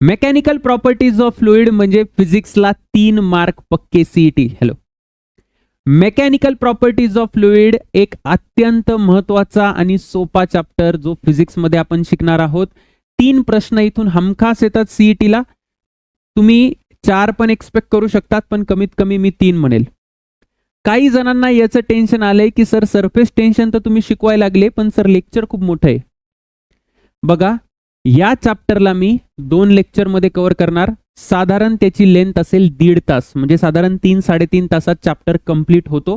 Mechanical properties of fluid म्हणजे फिजिक्सला 3 mark पक्के CET. Hello, mechanical properties of fluid एक अत्यंत महत्वाचा आणि सोपा चॅप्टर जो फिजिक्समध्ये आपण शिकणार आहोत. 3 प्रश्न इथून हमखास येतात सीईटीला. तुम्ही 4 पण एक्सपेक्ट करू शकतात, पण कमीत कमी मी 3 म्हणेल. काही जणांना याचं टेन्शन आलंय की सर सरफेस टेन्शन तर तुम्ही शिकवायला लागले, पण सर लेक्चर खूप मोठं आहे. बघा, या चॅप्टरला मी 2 लेक्चरमध्ये कव्हर करणार. साधारण त्याची लेंथ असेल 1.5 तास, म्हणजे साधारण 3-3.5 तासात चॅप्टर कंप्लीट होतो.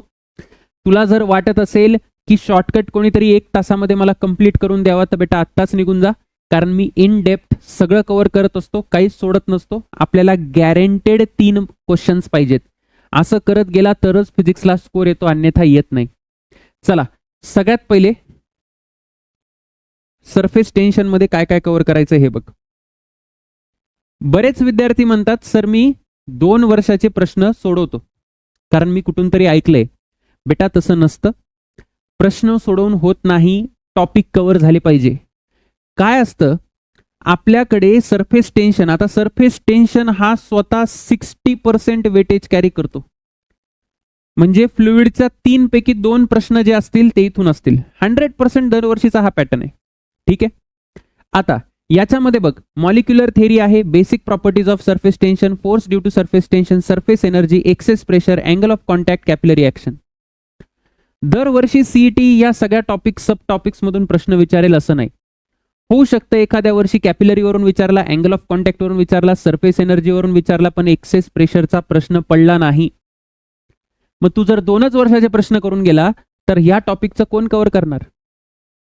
तुला जर वाटत असेल की शॉर्टकट कोणीतरी 1 तासामध्ये मला कंप्लीट करून द्यावा, तर बेटा आत्ताच निघून जा, कारण मी इन डेप्थ सगळं कव्हर करत असतो, काहीच सोडत नसतो. आपल्याला गॅरंटेड 3 क्वेश्चन्स पाहिजेत. असं करत गेला तरच फिजिक्सला स्कोर येतो, अन्यथा येत नाही. चला, सगळ्यात पहिले सरफेस टेन्शन मध्ये काय काय कव्हर करायचं हे बघ. बरेच विद्यार्थी म्हणतात सर मी 2 वर्षाचे प्रश्न सोडवतो, कारण मी कुठून तरी ऐकलंय. बेटा तसं नसतं. प्रश्न सोडवून होत नाही, टॉपिक कव्हर झाले पाहिजे. काय असतं आपल्याकडे सरफेस टेन्शन, आता सरफेस टेन्शन हा स्वतः 60% वेटेज कॅरी करतो. म्हणजे फ्लुइडच्या 3 पैकी 2 प्रश्न जे असतील ते इथून असतील. 100% दरवर्षीचा हा पॅटर्न आहे. ठीक आहे. आता याच्यामध्ये बघ, मॉलिक्युलर थेरी आहे, basic properties of surface tension, force due to surface tension, surface energy, excess pressure, angle of contact, capillary action. दरवर्षी सीईटी या सगळ्या टॉपिक सब टॉपिक्स मधून प्रश्न विचारेल असं नाही. होऊ शकतं एखाद्या वर्षी कॅपिलरीवरून विचारला, अँगल ऑफ कॉन्टॅक्ट वरून विचारला, सरफेस एनर्जीवरून विचारला, पण एक्सेस प्रेशरचा प्रश्न पडला नाही. मग तू जर 2च वर्षाचे प्रश्न करून गेला तर या टॉपिकचं कोण कव्हर करणार?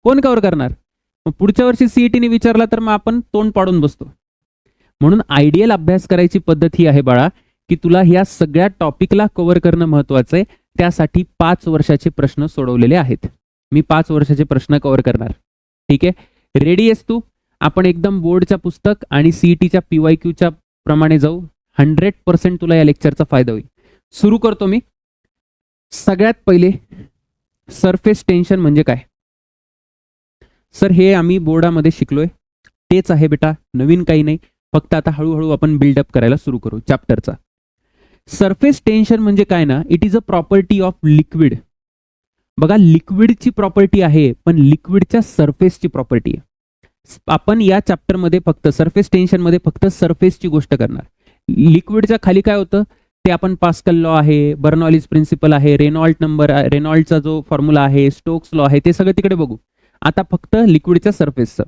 कोण कव्हर करणार? मग पुढच्या वर्षी सीईटीने विचारला तर मग आपण तोंड पाडून बसतो. म्हणून आयडियल अभ्यास करायची पद्धत ही आहे बाळा, की तुला ह्या सगळ्या टॉपिकला कव्हर करणं महत्वाचं आहे. त्यासाठी 5 वर्षाचे प्रश्न सोडवलेले आहेत. मी 5 वर्षाचे प्रश्न कव्हर करणार. ठीक आहे, रेडी आहेस तू? आपण एकदम बोर्डच्या पुस्तक आणि सीईटीच्या PYQच्या प्रमाणे जाऊ. 100% तुला या लेक्चरचा फायदा होईल. सुरू करतो मी. सगळ्यात पहिले सरफेस टेन्शन म्हणजे काय? सर हे आम्ही बोर्डामध्ये शिकलोय, तेच आहे बेटा, नवीन काही नाही. फक्त आता हळूहळू आपण बिल्डअप करायला सुरू करू चॅप्टरचा. सरफेस टेन्शन म्हणजे काय ना, it is a property of liquid. बघा, लिक्विडची प्रॉपर्टी आहे, पण लिक्विडच्या सरफेसची प्रॉपर्टी आहे. आपण या चॅप्टरमध्ये फक्त सरफेस टेन्शन मध्ये फक्त सरफेसची गोष्ट करणार. लिक्विडच्या खाली काय होतं ते आपण पास्कल लॉ आहे, बर्नॉलिस प्रिन्सिपल आहे, रेनॉल्ट नंबर, रेनॉल्टचा जो फॉर्म्युला आहे, स्टोक्स लॉ आहे, ते सगळं तिकडे बघू. आता फक्त लिक्विडच्या सरफेसचं.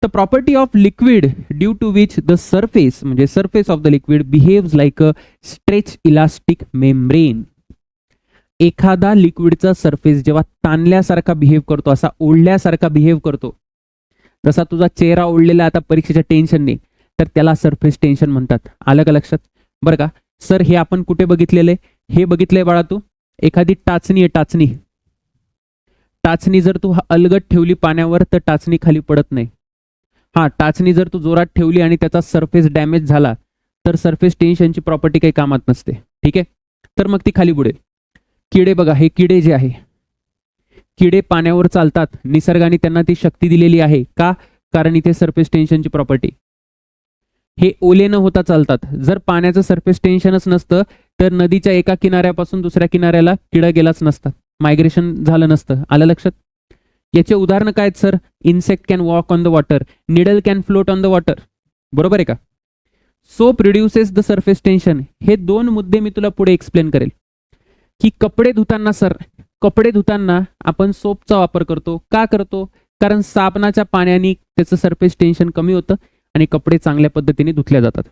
The property of liquid due to which the surface म्हणजे surface of the liquid behaves like a stretch elastic membrane. एखादा लिक्विडचा सरफेस जेव्हा ताणल्यासारखा बिहेव करतो, असा ओढल्यासारखा बिहेव करतो, जसा तुझा चेहरा ओढलेला आता परीक्षेच्या टेन्शनने, तर त्याला सरफेस टेन्शन म्हणतात. आलं का लक्षात? बरं का सर, हे आपण कुठे बघितलेलं आहे? हे बघितलंय बाळा तू. एखादी टाचणी आहे, टाचणी. टाचणी जर तू अलगट ठेवली पाण्यावर तर टाचणी खाली पडत नाही. हा, टाचणी जर तू जोरात ठेवली आणि त्याचा सरफेस डॅमेज झाला तर सरफेस टेन्शनची प्रॉपर्टी काही कामात नसते. ठीक आहे, तर मग ती खाली बुडेल. किडे बघा, हे किडे जे आहे, किडे पाण्यावर चालतात. निसर्गाने त्यांना ती शक्ती दिलेली आहे. का? कारण इथे सरफेस टेन्शनची प्रॉपर्टी. हे ओले न होता चालतात. जर पाण्याचं सरफेस टेन्शनच नसतं तर नदीच्या एका किनाऱ्यापासून दुसऱ्या किनाऱ्याला किडा गेलाच नसता, मायग्रेशन झालं नसतं. आलं लक्षात? याचे उदाहरण काय आहेत sir? Insect can walk on the water, needle can float on the water. बरोबर आहे का? Soap reduces the surface tension. हे 2 मुद्दे मी तुला पुढे एक्सप्लेन करेल. की कपडे धुताना सर, कपडे धुताना आपण सोपचा वापर करतो. का करतो? कारण साबणाच्या पाण्याने त्याचं सरफेस टेन्शन कमी होतं आणि कपडे चांगल्या पद्धतीने धुतल्या जातात.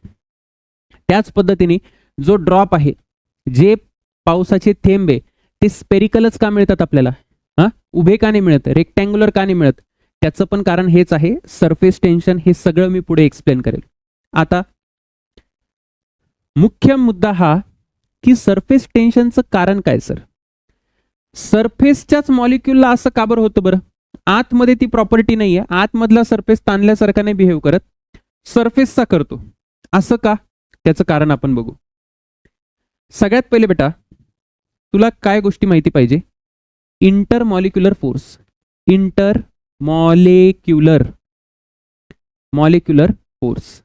त्याच पद्धतीने जो ड्रॉप आहे, जे पावसाचे थेंब आहे, ते स्पेरिकलच का मिळतात आपल्याला? उभे का नाही मिळत? रेक्टँग्युलर का नाही मिळत? त्याचं पण कारण हेच आहे, सरफेस टेन्शन. हे सगळं मी पुढे एक्सप्लेन करेल. आता मुख्य मुद्दा हा की सरफेस टेन्शनचं कारण काय सर? सरफेसच्याच मॉलिक्युलला असं का बरं होतं बरं? आतमध्ये ती प्रॉपर्टी नाहीये, आतमधला सरफेस ताणल्यासारखा नाही बिहेव करत, सरफेसचा करतो. असं का? त्याचं कारण आपण बघू. सगळ्यात पहिले बेटा तुला काय गोष्टी माहिती पाहिजे? Intermolecular force. इंटरमॉलिक्युलर फोर्स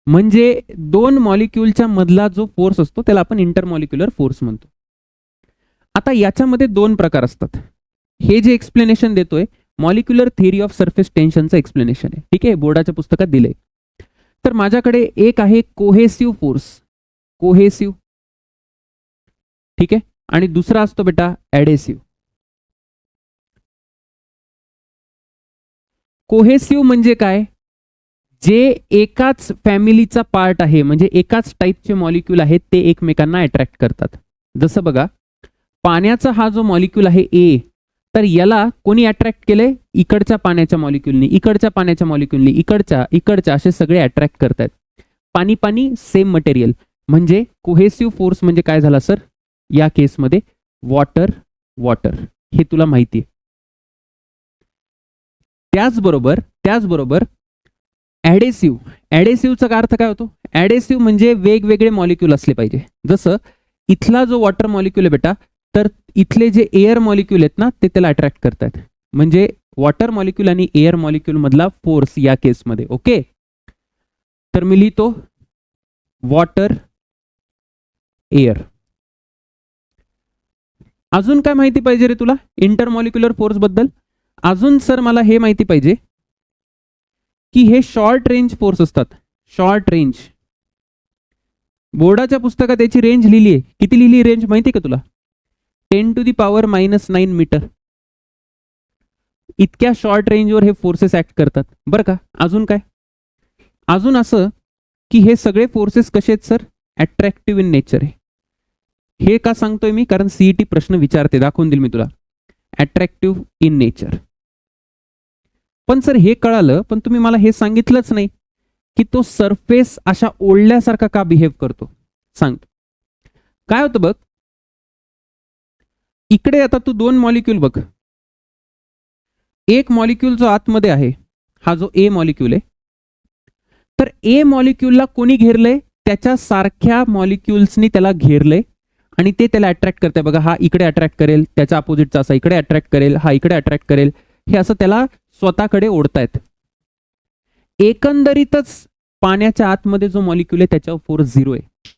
म्हणजे दोन मॉलिक्यूलच्या मधला जो फोर्स असतो त्याला आपण इंटरमॉलिक्युलर फोर्स म्हणतो. आता याच्यामध्ये दोन प्रकार असतात. हे जे एक्सप्लेनेशन देतोय मॉलिक्युलर थिअरी ऑफ सरफेस टेन्शनचं एक्सप्लेनेशन आहे. ठीक आहे, बोर्डाच्या पुस्तकात दिलंय. तर माझ्याकडे एक आहे कोहेसिव्ह फोर्स, कोहेसिव्ह. ठीक आहे, आणि दुसरा असतो बेटा ऍडेसिव्ह. कोहेसिव्ह म्हणजे काय? जे एकाच फॅमिलीचा पार्ट आहे, म्हणजे एकाच टाईपचे मॉलिक्यूल आहेत ते एकमेकांना अट्रॅक्ट करतात. जसं बघा, पाण्याचा हा जो मॉलिक्यूल आहे ए, तर याला कोणी अट्रॅक्ट केलंय? इकडच्या पाण्याच्या मॉलिक्यूलनी, इकडच्या पाण्याच्या मॉलिक्यूलनी, इकडच्या असे सगळे अट्रॅक्ट करतात. पाणी पाणी सेम मटेरियल. म्हणजे कोहेसिव्ह फोर्स म्हणजे काय झाला सर या केसमध्ये? Water water. हे तुला माहिती आहे. त्याचबरोबर ऍडेसिव्हचा अर्थ काय होतो? ऍडेसिव्ह म्हणजे वेगवेगळे मॉलिक्यूल असले पाहिजे. जसं इथला जो वॉटर मॉलिक्यूल आहे बेटा, तर इथले जे एअर मॉलिक्यूल आहेत ना ते त्याला अट्रॅक्ट करतात. म्हणजे वॉटर मॉलिक्यूल आणि एअर मॉलिक्यूल मधला फोर्स या केसमध्ये. ओके, तर मी लिहितो वॉटर एअर. अजून काय माहिती पाहिजे रे तुला इंटरमॉलिक्युलर फोर्स बद्दल? अजून सर मला हे माहिती पाहिजे की हे शॉर्ट रेंज फोर्स असतात. शॉर्ट रेंज, बोर्डाच्या पुस्तकात याची रेंज लिहिली आहे. किती लिहिली रेंज माहिती का तुला? 10⁻⁹ मीटर. इतक्या शॉर्ट रेंजवर हे फोर्सेस ऍक्ट करतात बरं का. अजून काय? अजून असं की हे सगळे फोर्सेस कसे आहेत सर? अट्रॅक्टिव्ह इन नेचर आहे. हे का सांगतोय मी? कारण सीईटी प्रश्न विचारते, दाखवून देईल मी तुला. Attractive in nature. पण सर हे कळालं, पण तुम्ही मला हे सांगितलंच नाही की तो सरफेस अशा ओढल्यासारखा का बिहेव करतो. सांगतो काय होतं बघ. इकडे आता तू दोन मॉलिक्यूल बघ. एक मॉलिक्यूल जो आतमध्ये आहे, हा जो ए मॉलिक्यूल आहे, तर ए मॉलिक्यूलला कोणी घेरलंय? त्याच्या सारख्या मॉलिक्यूल्सनी त्याला घेरलंय आणि ते त्याला अट्रॅक्ट करते. बघा, हा इकडे अट्रॅक्ट करेल, त्याच्या अपोजिटचा असा इकडे अट्रॅक्ट करेल, हा इकडे अट्रॅक्ट करेल. हे असं त्याला स्वतःकडे ओढतायत. एकंदरीतच पाण्याच्या आतमध्ये जो मॉलिक्यूल आहे त्याच्यावर फोर्स 0 आहे.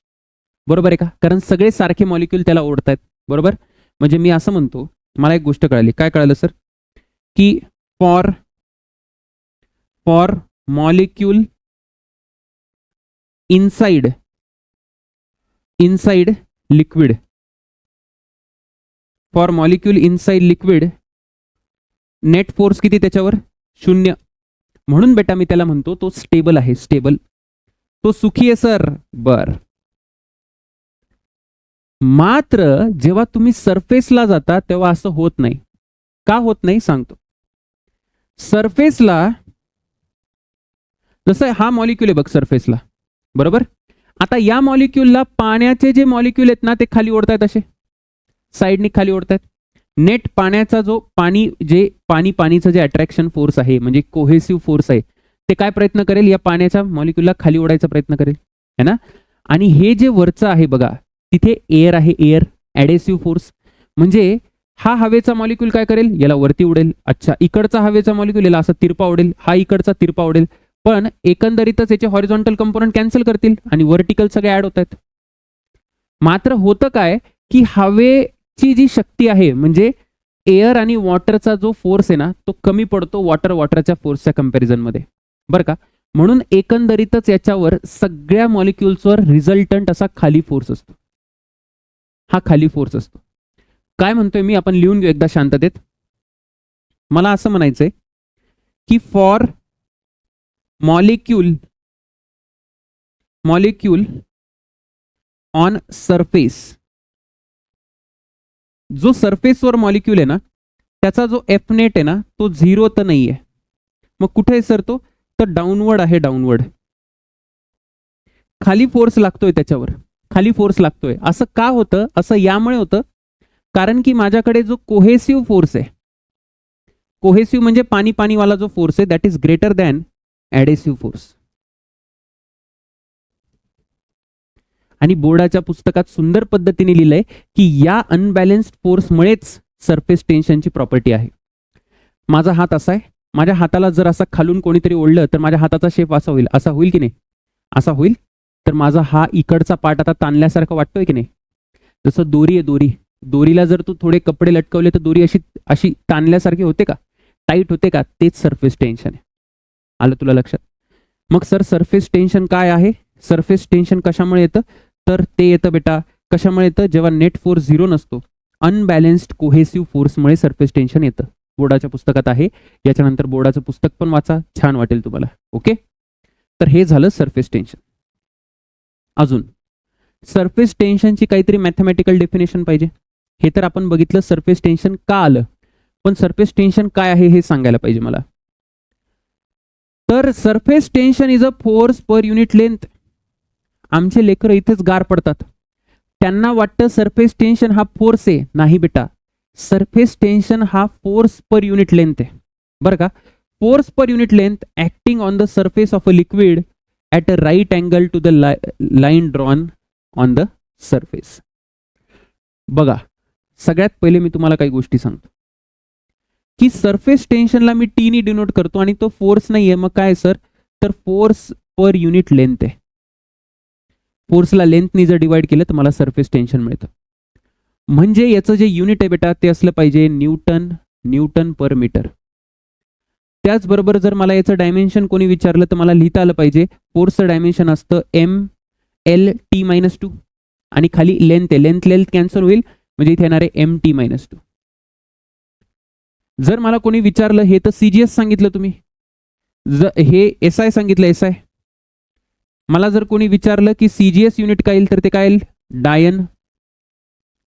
बरोबर आहे का? कारण सगळे सारखे मॉलिक्यूल त्याला ओढतायत. बरोबर. म्हणजे मी असं म्हणतो, मला एक गोष्ट कळाली. काय कळालं सर? की for molecule inside liquid, for molecule inside liquid net force किती त्याच्यावर? 0. म्हणून बेटा मी त्याला म्हणतो तो स्टेबल आहे. स्टेबल, तो सुखी आहे सर. बर. मात्र जेव्हा तुम्ही सरफेसला जाता तेव्हा असं होत नाही. का होत नाही सांगतो. सरफेसला जसं हा मॉलिक्यूल आहे बघ सरफेसला, बरोबर. आता या मॉलिक्यूलला पाण्याचे जे मॉलिक्यूल आहेत ना ते खाली ओढतायत, असे साईडनी खाली ओढतायत. नेट पाण्याचा जो पाणीचं जे अट्रॅक्शन फोर्स आहे, म्हणजे कोहेसिव्ह फोर्स आहे, ते काय प्रयत्न करेल? या पाण्याच्या मॉलिक्यूलला खाली ओढायचा प्रयत्न करेल, है ना. आणि हे जे वरचं आहे बघा, तिथे एअर आहे. एअर ऍडेसिव्ह फोर्स म्हणजे हा हवेचा मॉलिक्यूल काय करेल? याला वरती उडेल. अच्छा, इकडचा हवेचा मॉलिक्यूल याला असा तिरपा उडेल, हा इकडचा तिरपा उडेल. पण एकंदरीतच याचे हॉरिझॉन्टल कंपोनंट कॅन्सल करतील आणि व्हर्टिकल सगळे ऍड होत आहेत. मात्र होतं काय की हवेची जी शक्ती आहे, म्हणजे एअर आणि वॉटरचा जो फोर्स आहे ना, तो कमी पडतो वॉटरच्या फोर्सच्या कंपॅरिझन मध्ये, बरं का. म्हणून एकंदरीतच याच्यावर सगळ्या मॉलिक्युल्सवर रिझल्टंट असा खाली फोर्स असतो. हा खाली फोर्स असतो. काय म्हणतोय मी? आपण लिहून घेऊ एकदा शांततेत. मला असं म्हणायचंय की फॉर मॉलिक्यूल ऑन सरफेस, जो सरफेसवर मॉलिक्यूल आहे ना त्याचा जो एफ नेट आहे ना तो 0 तर नाहीये. मग कुठे आहे सर तो? तर डाऊनवर्ड आहे. डाऊनवर्ड खाली फोर्स लागतोय, त्याच्यावर खाली फोर्स लागतोय. असं का होतं? असं यामुळे होतं कारण की माझ्याकडे जो कोहेसिव्ह फोर्स आहे, कोहेसिव्ह म्हणजे पाणीवाला जो फोर्स आहे, that is greater than adhesive force. आणि बोर्डाच्या पुस्तकात सुंदर पद्धतीने लिहिलंय की या अनबॅलेन्स्ड फोर्समुळेच सरफेस टेन्शनची प्रॉपर्टी आहे. माझा हात असा आहे, माझ्या हाताला जर असा खालून कोणीतरी ओढलं तर माझ्या हाताचा शेप असा होईल. असा होईल की नाही? असा होईल. तर माझा हा इकडचा पार्ट आता ताणल्यासारखं वाटतोय की नाही. जसं दोरी आहे, दोरीला जर तू थोडे कपडे लटकवले तर दोरी अशी अशी ताणल्यासारखी होते का, टाईट होते का, तेच सरफेस टेन्शन आहे. आलं तुला लक्षात. मग सर सरफेस टेन्शन काय आहे, सरफेस टेन्शन कशामुळे येतं, तर ते येतं बेटा कशामुळे येतं, जेव्हा नेट फोर्स झिरो नसतो, अनबॅलेन्स्ड कोहेसिव्ह फोर्समुळे सरफेस टेन्शन येतं. बोर्डाच्या पुस्तकात आहे, याच्यानंतर बोर्डाचं पुस्तक पण वाचा, छान वाटेल तुम्हाला. ओके, तर हे झालं सरफेस टेन्शन. अजून सरफेस टेन्शनची काहीतरी मॅथमॅटिकल डेफिनेशन पाहिजे. हे तर आपण बघितलं सरफेस टेन्शन का आलं, पण सरफेस टेन्शन काय आहे हे सांगायला पाहिजे मला. तर surface tension is a force per unit length. आमचे लेकर इथेच गार पडतात, त्यांना वाटतं सरफेस टेन्शन हा फोर्स आहे. नाही बेटा, सरफेस टेन्शन हा फोर्स पर युनिट लेंथ आहे बरं का. Force per unit length acting on the surface of a liquid at a right angle to the line drawn on the surface. बघा, सगळ्यात पहिले मी तुम्हाला काही गोष्टी सांगतो की सरफेस टेन्शनला मी टीनी डिनोट करतो आणि तो फोर्स नाहीये. मग काय सर, तर फोर्स पर युनिट लेंथ आहे. फोर्सला लेंथनी जर डिवाइड केलं तर मला सरफेस टेन्शन मिळतं. म्हणजे याचं जे युनिट आहे बेटा ते असलं पाहिजे न्यूटन पर मीटर. त्याचबरोबर जर मला याचं डायमेन्शन कोणी विचारलं तर मला लिहिता आलं पाहिजे, फोर्सचं डायमेन्शन असतं ML_T-2 आणि खाली लेंथ आहे, लेंथ कॅन्सल होईल म्हणजे इथे येणार आहे MT-2. जर मला कोणी विचारलं हे तर CGS सांगितलं तुम्ही, हे SI सांगितलं SI. मला जर कोणी विचारलं की CGS युनिट काय येईल तर ते काय येईल, डायन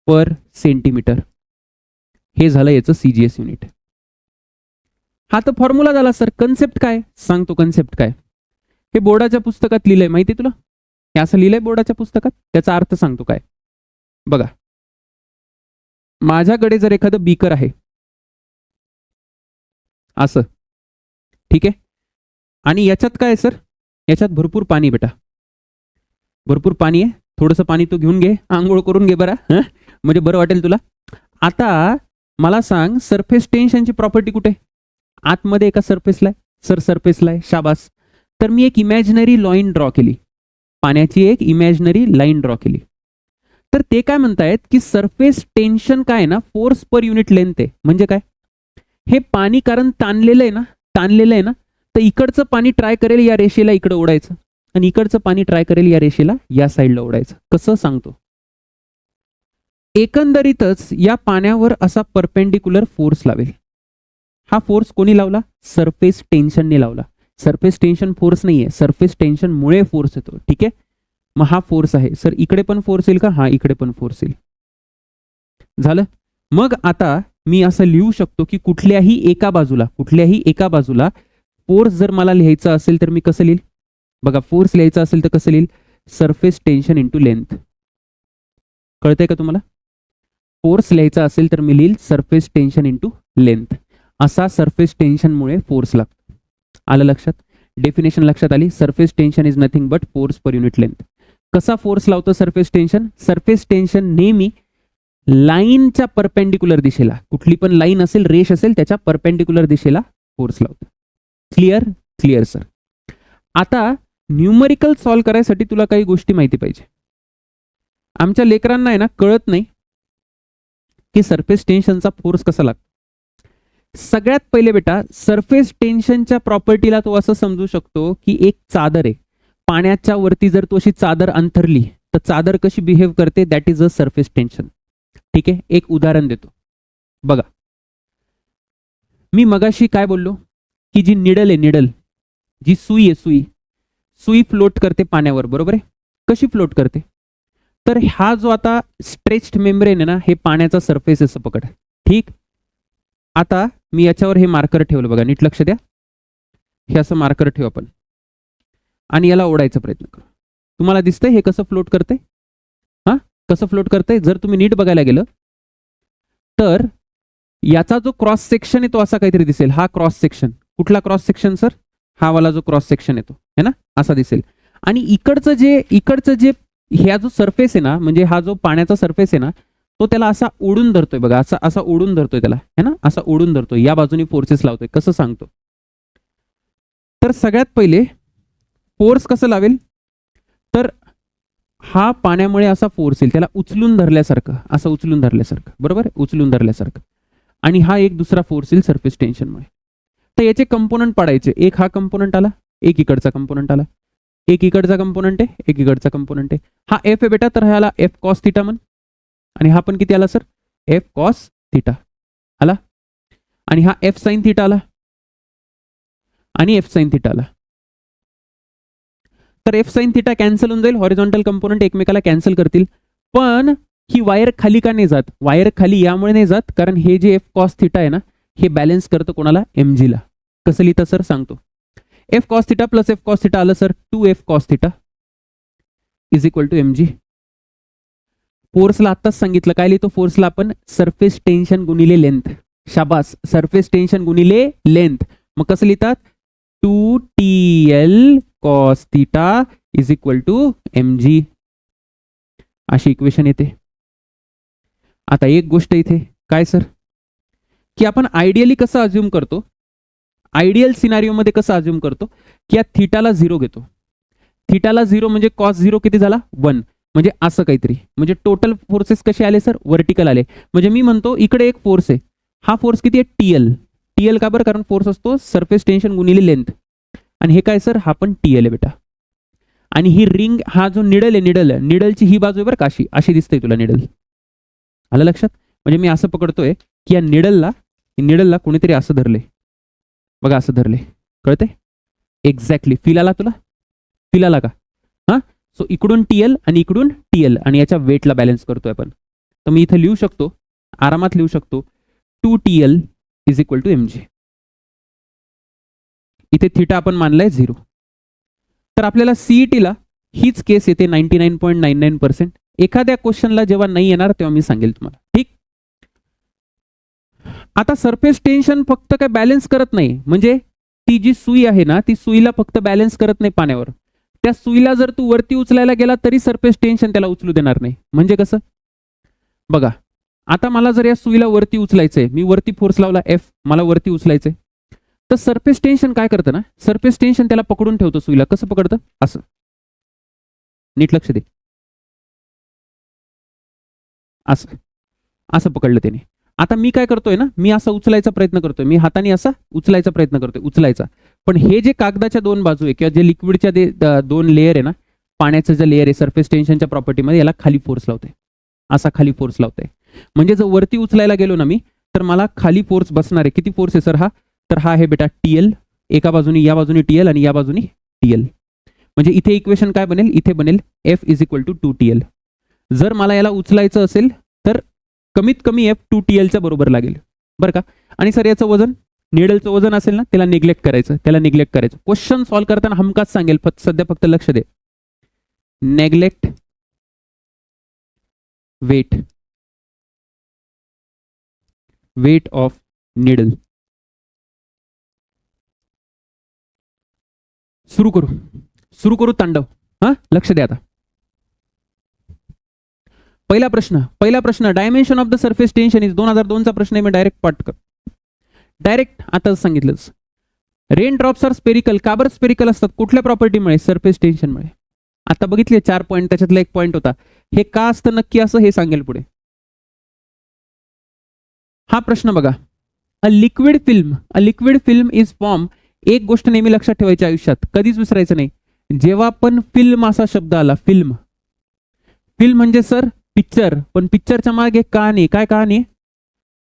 पर सेंटीमीटर. हे झालं याचं CGS युनिट. हा तर फॉर्म्युला झाला सर. कन्सेप्ट काय सांगतो, कन्सेप्ट काय हे बोर्डाच्या पुस्तकात लिहिलंय माहिती तुला, हे असं लिहिलंय बोर्डाच्या पुस्तकात. त्याचा अर्थ सांगतो काय. बघा, माझ्याकडे जर एखादं बीकर आहे असं, ठीक आहे, आणि याच्यात काय सर, याच्यात भरपूर पाणी बेटा, भरपूर पाणी आहे. थोडंसं पाणी तू घेऊन घे, आंघोळ करून घे बरा, म्हणजे बरं वाटेल तुला. आता मला सांग सरफेस टेन्शनची प्रॉपर्टी कुठे, आतमध्ये एका सरफेसला आहे. सर सरफेसला आहे, शाबास. तर मी एक इमॅजिनरी लाईन ड्रॉ केली, पाण्याची एक इमॅजिनरी लाईन ड्रॉ केली. तर ते काय म्हणतायत की सरफेस टेन्शन काय ना, फोर्स पर युनिट लेंथ आहे. म्हणजे काय, हे पाणी कारण ताणलेलं आहे ना, तर इकडचं पाणी ट्राय करेल या रेषेला इकडे ओढायचं आणि इकडचं पाणी ट्राय करेल या रेषेला या साईडला ओढायचं. कसं सांगतो, एकंदरीतच या पाण्यावर असा परपेंडिक्युलर फोर्स लावेल. हा फोर्स कोणी लावला, सरफेस टेन्शनने लावला. सरफेस टेन्शन फोर्स नाहीये, सरफेस टेन्शन मुळे फोर्स येतो. ठीक आहे, मग हा फोर्स आहे. सर इकडे पण फोर्स येईल का, हा इकडे पण फोर्स येईल. झालं. मग आता मी असं लिहू शकतो की कुठल्याही एका बाजूला फोर्स जर मला लिहायचा असेल तर मी कसं लिहिल, बघा, फोर्स लिहायचा असेल तर कसं लिहिल, सरफेस टेन्शन इंटू लेंथ. कळतंय का तुम्हाला, फोर्स लिहायचा असेल तर मी लिहिल सरफेस टेन्शन इंटू लेंथ. असा सरफेस टेन्शनमुळे फोर्स लागतो. आलं लक्षात, डेफिनेशन लक्षात आली. Surface tension is nothing but force per unit length. कसा फोर्स लावतो सरफेस टेन्शन, सरफेस टेन्शन नेहमी लाईनच्या परपेंडिक्युलर दिशेला, कुठली पण लाईन असेल, रेष असेल, त्याच्या परपेंडिक्युलर दिशेला फोर्स लावतो. Clear, clear sir. आता न्यूमरिकल सॉल्व्ह करायसाठी तुला काही गोष्टी माहिती पाहिजे. आमच्या लेकरांना आहे ना कळत नाही की सरफेस टेन्शनचा फोर्स कसा लागतो. सगळ्यात पहिले बेटा सरफेस टेन्शनच्या प्रॉपर्टीला तो असं समजू शकतो की एक चादर आहे, पाण्याच्या वरती जर तो अशी चादर अंथरली तर चादर कशी बिहेव करते, that is a surface tension. ठीक आहे, एक उदाहरण देतो. बघा, मी मगाशी काय बोललो की जी निडल आहे, निडल जी सुई आहे, सुई फ्लोट करते पाण्यावर, बरोबर आहे. कशी फ्लोट करते, तर हा जो आता स्ट्रेच्ड मेम्ब्रेन आहे ना, हे पाण्याचा सरफेस असं पकड. ठीक, आता मी याच्यावर हे मार्कर ठेवलं, बघा नीट लक्ष द्या. हे असं मार्कर ठेवू आपण आणि याला ओढायचा प्रयत्न करू. तुम्हाला दिसतंय हे कसं फ्लोट करते, हा कसं फ्लोट करते. जर तुम्ही नीट बघायला गेलं तर याचा जो क्रॉस सेक्शन आहे तो असा काहीतरी दिसेल. हा क्रॉस सेक्शन, कुठला क्रॉस सेक्शन सर, हा वाला जो क्रॉस सेक्शन येतो है ना, असा दिसेल. आणि इकडचं जे ह्या जो सरफेस आहे ना, म्हणजे हा जो पाण्याचा सरफेस आहे ना, तो त्याला असा ओढून धरतोय, बघा असा ओढून धरतोय त्याला, है ना, असा ओढून धरतोय, या बाजूने फोर्सेस लावतोय. कसं सांगतो, तर सगळ्यात पहिले फोर्स कसं लावेल, हा पाण्यामुळे असा फोर्स येईल, त्याला उचलून धरल्यासारखं, असं उचलून धरल्यासारखं, बरोबर, उचलून धरल्यासारखं. आणि हा एक दुसरा फोर्स येईल सरफेस टेन्शनमुळे. तर याचे कंपोनंट पाडायचे. एक हा कंपोनंट आला, एक इकडचा कंपोनंट आला, एक इकडचा कंपोनंट आहे, एक इकडचा कंपोनंट आहे. हा एफ आहे बेटा, तर ह्याला एफ कॉस थिटा म्हण. आणि हा पण किती आला सर? एफ कॉस थिटा आला. आणि हा एफ साइन थिटा आला आणि एफ साइन थिटा आला. तर एफ साइन थिटा कॅन्सल होऊन जाईल, हॉरिझॉन्टल कंपोनंट एकमेकाला कॅन्सल करतील. पण ही वायर खाली का नाही जात? वायर खाली यामुळे नाही जात कारण हे जे एफ कॉस थिटा आहे ना, हे बॅलन्स करतं कोणाला? एमजी ला. कसं लिहितं सर सांगतो. F cos theta plus F cos theta आलं sir 2f cos theta is equal to mg. फोर्सला आत्ताच सांगितलं, काय लिहितो फोर्सला आपण? सरफेस टेन्शन गुणिले लेंथ. शाबास, सरफेस टेन्शन गुणिले लेंथ. मग कसं लिहितात? 2TL cos theta is equal to mg. अशी इक्वेशन येते. आता एक गोष्ट इथे काय सर, की आपण आयडियली कसं अज्युम करतो, आयडियल सिनारिओ मध्ये कसं अज्युम करतो की या थिटाला 0 घेतो. थिटाला 0 म्हणजे कॉस 0 किती झाला? 1. म्हणजे असं काहीतरी, म्हणजे टोटल फोर्सेस कसे आले सर? वर्टिकल आले. म्हणजे मी म्हणतो इकडे एक फोर्स आहे, हा फोर्स किती आहे? टीएल. टीएल का बरं? कारण फोर्स असतो सरफेस टेन्शन गुणिले लेंथ. आणि हे काय सर? हा पण टीएल आहे बेटा. आणि ही रिंग, हा जो निडल आहे, निडलची ही बाजू आहे बरं का, अशी दिसते तुला निडल. आलं लक्षात? म्हणजे मी असं पकडतोय की या निडलला कोणीतरी असं धरले बघा, असं धरले. कळते? एक्झॅक्टली. फील आला तुला? फील आला का? हा. सो इकडून टीएल आणि इकडून टीएल आणि याच्या वेटला बॅलन्स करतोय आपण. तर मी इथे लिहू शकतो, आरामात लिहू शकतो 2TL is equal to mg. इथे थिटा आपण मानलाय 0. तर आपल्याला सीईटीला हीच केस येते 99.99%. एखाद्या क्वेश्चनला जेव्हा नाही येणार तेव्हा मी सांगेल तुम्हाला. ठीक. आता सरफेस टेन्शन फक्त काय बॅलन्स करत नाही, म्हणजे ती जी सुई आहे ना, ती सुईला फक्त बॅलन्स करत नाही पाण्यावर. त्या सुईला जर तू वरती उचलायला गेला तरी सरफेस टेन्शन त्याला उचलू देणार नाही. म्हणजे कसं? बघा, आता मला जर या सुईला वरती उचलायचंय, मी वरती फोर्स लावला एफ, मला वरती उचलायचंय, तर सरफेस टेन्शन काय करतं ना, सरफेस टेन्शन त्याला पकडून ठेवतो सुईला. कसं पकडतं? असं. नीट लक्ष दे. असं असं पकडलं त्याने. आता मी काय करतोय ना, मी असा उचलायचा प्रयत्न करतोय, मी हाताने असा उचलायचा प्रयत्न करतोय, उचलायचा. पण हे जे कागदाच्या दोन बाजू आहे किंवा जे लिक्विडच्या दोन लेअर आहे ना, पाण्याचं जे लेअर आहे सरफेस टेन्शनच्या प्रॉपर्टीमध्ये, याला खाली फोर्स लावते. असा खाली फोर्स लावते. म्हणजे जर वरती उचलायला गेलो ना मी, तर मला खाली फोर्स बसणार आहे. किती फोर्स आहे सर हा? तर हा आहे बेटा टीएल. एका बाजूने, या बाजूने टीएल आणि या बाजूने टीएल. म्हणजे इथे इक्वेशन काय बनेल? इथे बनेल F is equal to 2TL. जर मला याला उचलायचं असेल तर कमीत कमी एफ 2TL बरोबर लागेल बरं का. आणि सर याचं वजन, निडलचं वजन असेल ना, त्याला निग्लेक्ट करायचं, क्वेश्चन सॉल्व्ह करताना हमखास सांगेल, सध्या फक्त लक्ष दे. Neglect weight of needle. सुरू करू तांडव. हा, लक्ष द्या. आता पहिला प्रश्न dimension of the surface tension is 2002 चा प्रश्न आहे. मी डायरेक्ट पाठ कर, डायरेक्ट आता सांगितलंच. Rain drops are spherical. का बरं स्पेरिकल असतात? कुठल्या प्रॉपर्टीमुळे? सरफेस टेन्शनमुळे. आता बघितले 4 पॉईंट, त्याच्यातला एक पॉईंट होता. हे का असतं नक्की असं, हे सांगेल पुढे. हा प्रश्न बघा. A liquid film is form. एक गोष्ट नेहमी लक्षात ठेवायची आयुष्यात, कधीच विसरायचं नाही. जेव्हा पण फिल्म असा शब्द आला, फिल्म म्हणजे सर पिक्चर, पण पिक्चरच्या मागे कहाणी. काय कहाणी?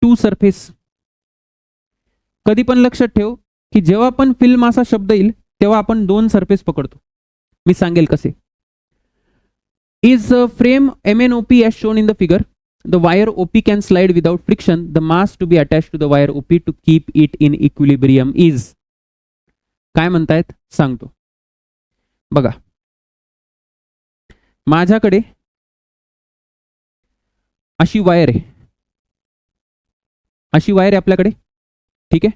To surface. कधी पण लक्षात ठेव की जेव्हा पण फिल्म असा शब्द येईल तेव्हा आपण 2 सरफेस पकडतो. मी सांगेल कसे. Is frame MNOP as shown in the figure. The wire OP can slide without friction. The mass to be attached to the wire OP to keep it in equilibrium is. काय म्हणतायत सांगतो. बघा, माझ्याकडे अशी wire आहे, आपल्याकडे. ठीक आहे.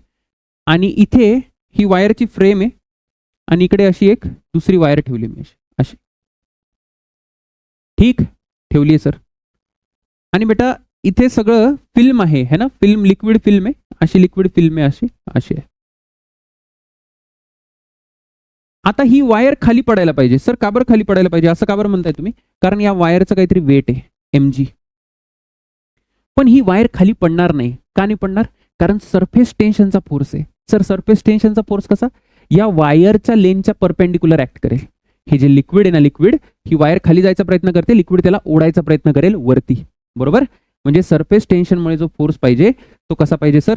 आणि इथे ही वायरची फ्रेम आहे आणि इकडे अशी एक दुसरी वायर ठेवली मी, अशी. ठीक ठेवली आहे सर. आणि बेटा इथे सगळं फिल्म आहे, है ना, फिल्म, लिक्विड फिल्म आहे, अशी लिक्विड फिल्म आहे, अशी आहे. आता ही वायर खाली पडायला पाहिजे. सर का बरं खाली पडायला पाहिजे असं का बरं म्हणताय तुम्ही? कारण या वायरचं काहीतरी वेट आहे mg. पण ही वायर खाली पडणार नाही. का नाही पडणार? कारण सरफेस टेन्शनचा फोर्स आहे. सर सरफेस टेन्शनचा फोर्स कसा? या वायरच्या लेनच्या परपेंडिक्युलर ऍक्ट करेल. हे जे लिक्विड आहे ना, लिक्विड ही वायर खाली जायचा प्रयत्न करते, लिक्विड त्याला ओढायचा प्रयत्न करेल वरती. बरोबर? म्हणजे सरफेस टेन्शनमुळे जो फोर्स पाहिजे तो कसा पाहिजे सर?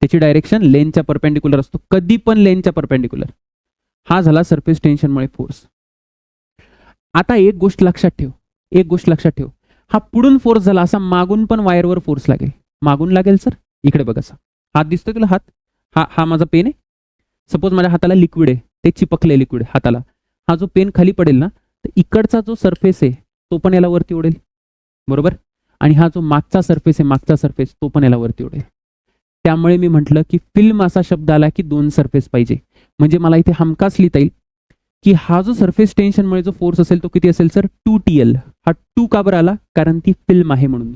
त्याची डायरेक्शन लेनच्या परपेंडिक्युलर असतो, कधी पण लेनच्या परपेंडिक्युलर. हा झाला सरफेस टेन्शनमुळे फोर्स. आता एक गोष्ट लक्षात ठेव, हा पुढून फोर्स झाला, असा मागून पण वायरवर फोर्स लागेल. मागून लागेल सर, इकडे बघ, असा हात दिसतोय तुला? हात हा माझा पेन आहे. सपोज माझ्या हाताला लिक्विड आहे, ते चिपकले लिक्विड हाताला. हा जो पेन खाली पडेल ना, तर इकडचा जो सरफेस आहे तो पण याला वरती ओढेल. बरोबर? आणि हा जो मागचा सरफेस तो पण याला वरती ओढेल. त्यामुळे मी म्हटलं की फिल्म असा शब्द आला की दोन सरफेस पाहिजे. म्हणजे मला इथे हमखास लिहिता येईल की हा जो सरफेस टेन्शनमुळे जो फोर्स असेल तो किती असेल सर? 2TL. हा 2 का बरं आला? कारण ती फिल्म आहे म्हणून.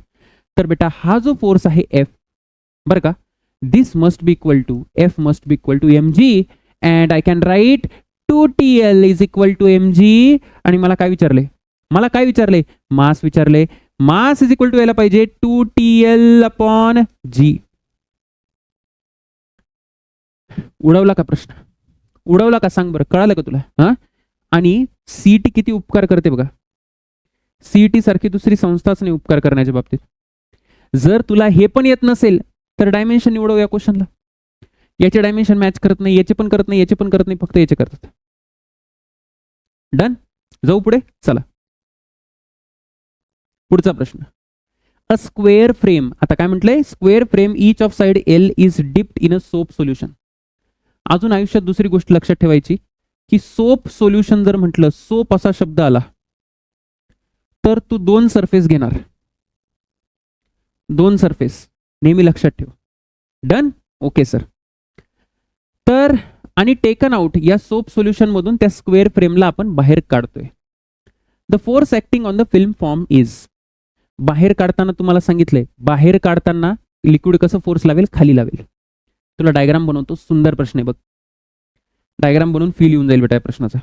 तर बेटा हा जो फोर्स आहे F, बरं का, this must be equal to F must be equal to mg and I can write 2TL is equal to mg. आणि मला काय विचारले? मास विचारले. मास इज इक्वल टू यायला पाहिजे 2TL अपॉन g. उडवला का प्रश्न? उडवला का? सांग बरं, कळालं का तुला? हा. आणि सीईटी किती उपकार करते बघा. सीईटी सारखी दुसरी संस्थाच नाही उपकार करण्याच्या बाबतीत. जर तुला हे पण येत नसेल तर डायमेन्शन निवडव या क्वेश्चनला. याचे डायमेन्शन मॅच करत नाही, याचे पण करत नाही, फक्त याचे करतात. डन. जाऊ पुढे, चला पुढचा प्रश्न. अ स्क्वेअर फ्रेम, आता काय म्हटलंय? Square frame each of side L is dipped in a soap solution. अजून आयुष्यात दुसरी गोष्ट लक्षात ठेवायची की सोप सोल्युशन जर म्हटलं, सोप असा शब्द आला तर तू दोन सरफेस घेणार. दोन सरफेस नेहमी लक्षात ठेव. डन. Okay sir. तर आणि टेकन आउट या सोप सोल्युशन मधून त्या स्क्वेअर फ्रेमला आपण बाहेर काढतोय. The force acting on the film form is. बाहेर काढताना तुम्हाला सांगितलंय, बाहेर काढताना लिक्विड कसं फोर्स लावेल? खाली लावेल. तुला डायग्राम बनवतो, सुंदर प्रश्न आहे बघ. डायग्राम बनवून फील येऊन जाईल बेटा या प्रश्नाचा.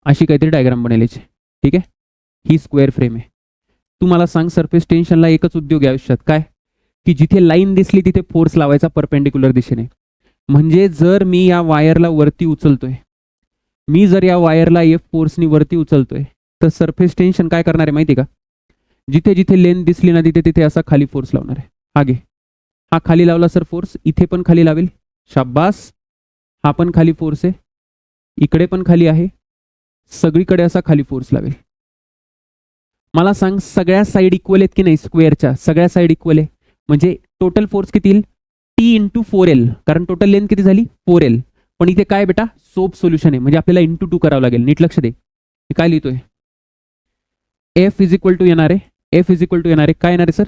अशी काहीतरी डायग्राम बनवायची. ठीक आहे? ही स्क्वेअर फ्रेम आहे. तुम्हाला सांग, सरफेस टेन्शनला एकच उद्योग आहे आयुष्यात, काय? की जिथे लाईन दिसली तिथे फोर्स लावायचा परपेंडिक्युलर दिशेने. म्हणजे जर मी या वायरला वरती उचलतोय, F फोर्सनी वरती उचलतोय, तर सरफेस टेन्शन काय करणार आहे माहिती का? जिथे जिथे लेन दिसली ना तिथे तिथे असा खाली फोर्स लावणार आहे. हा घे, हा खाली लावला सर फोर्स, इथे पण खाली लावेल. शाबास. हा पण खाली फोर्स आहे, इकडे पण खाली आहे, सगळीकडे असा खाली फोर्स लावेल. मला सांग, सगळ्या साईड इक्वल आहेत की नाही? स्क्वेअरच्या सगळ्या साईड इक्वल आहे. म्हणजे टोटल फोर्स किती येईल? T into 4L. कारण टोटल लेंथ किती झाली? 4L. पण इथे काय बेटा? सोप सोल्युशन आहे, म्हणजे आपल्याला इंटू 2 करावं लागेल. नीट लक्ष दे. काय लिहितोय? F इज इक्वल टू येणार आहे. काय येणार आहे सर?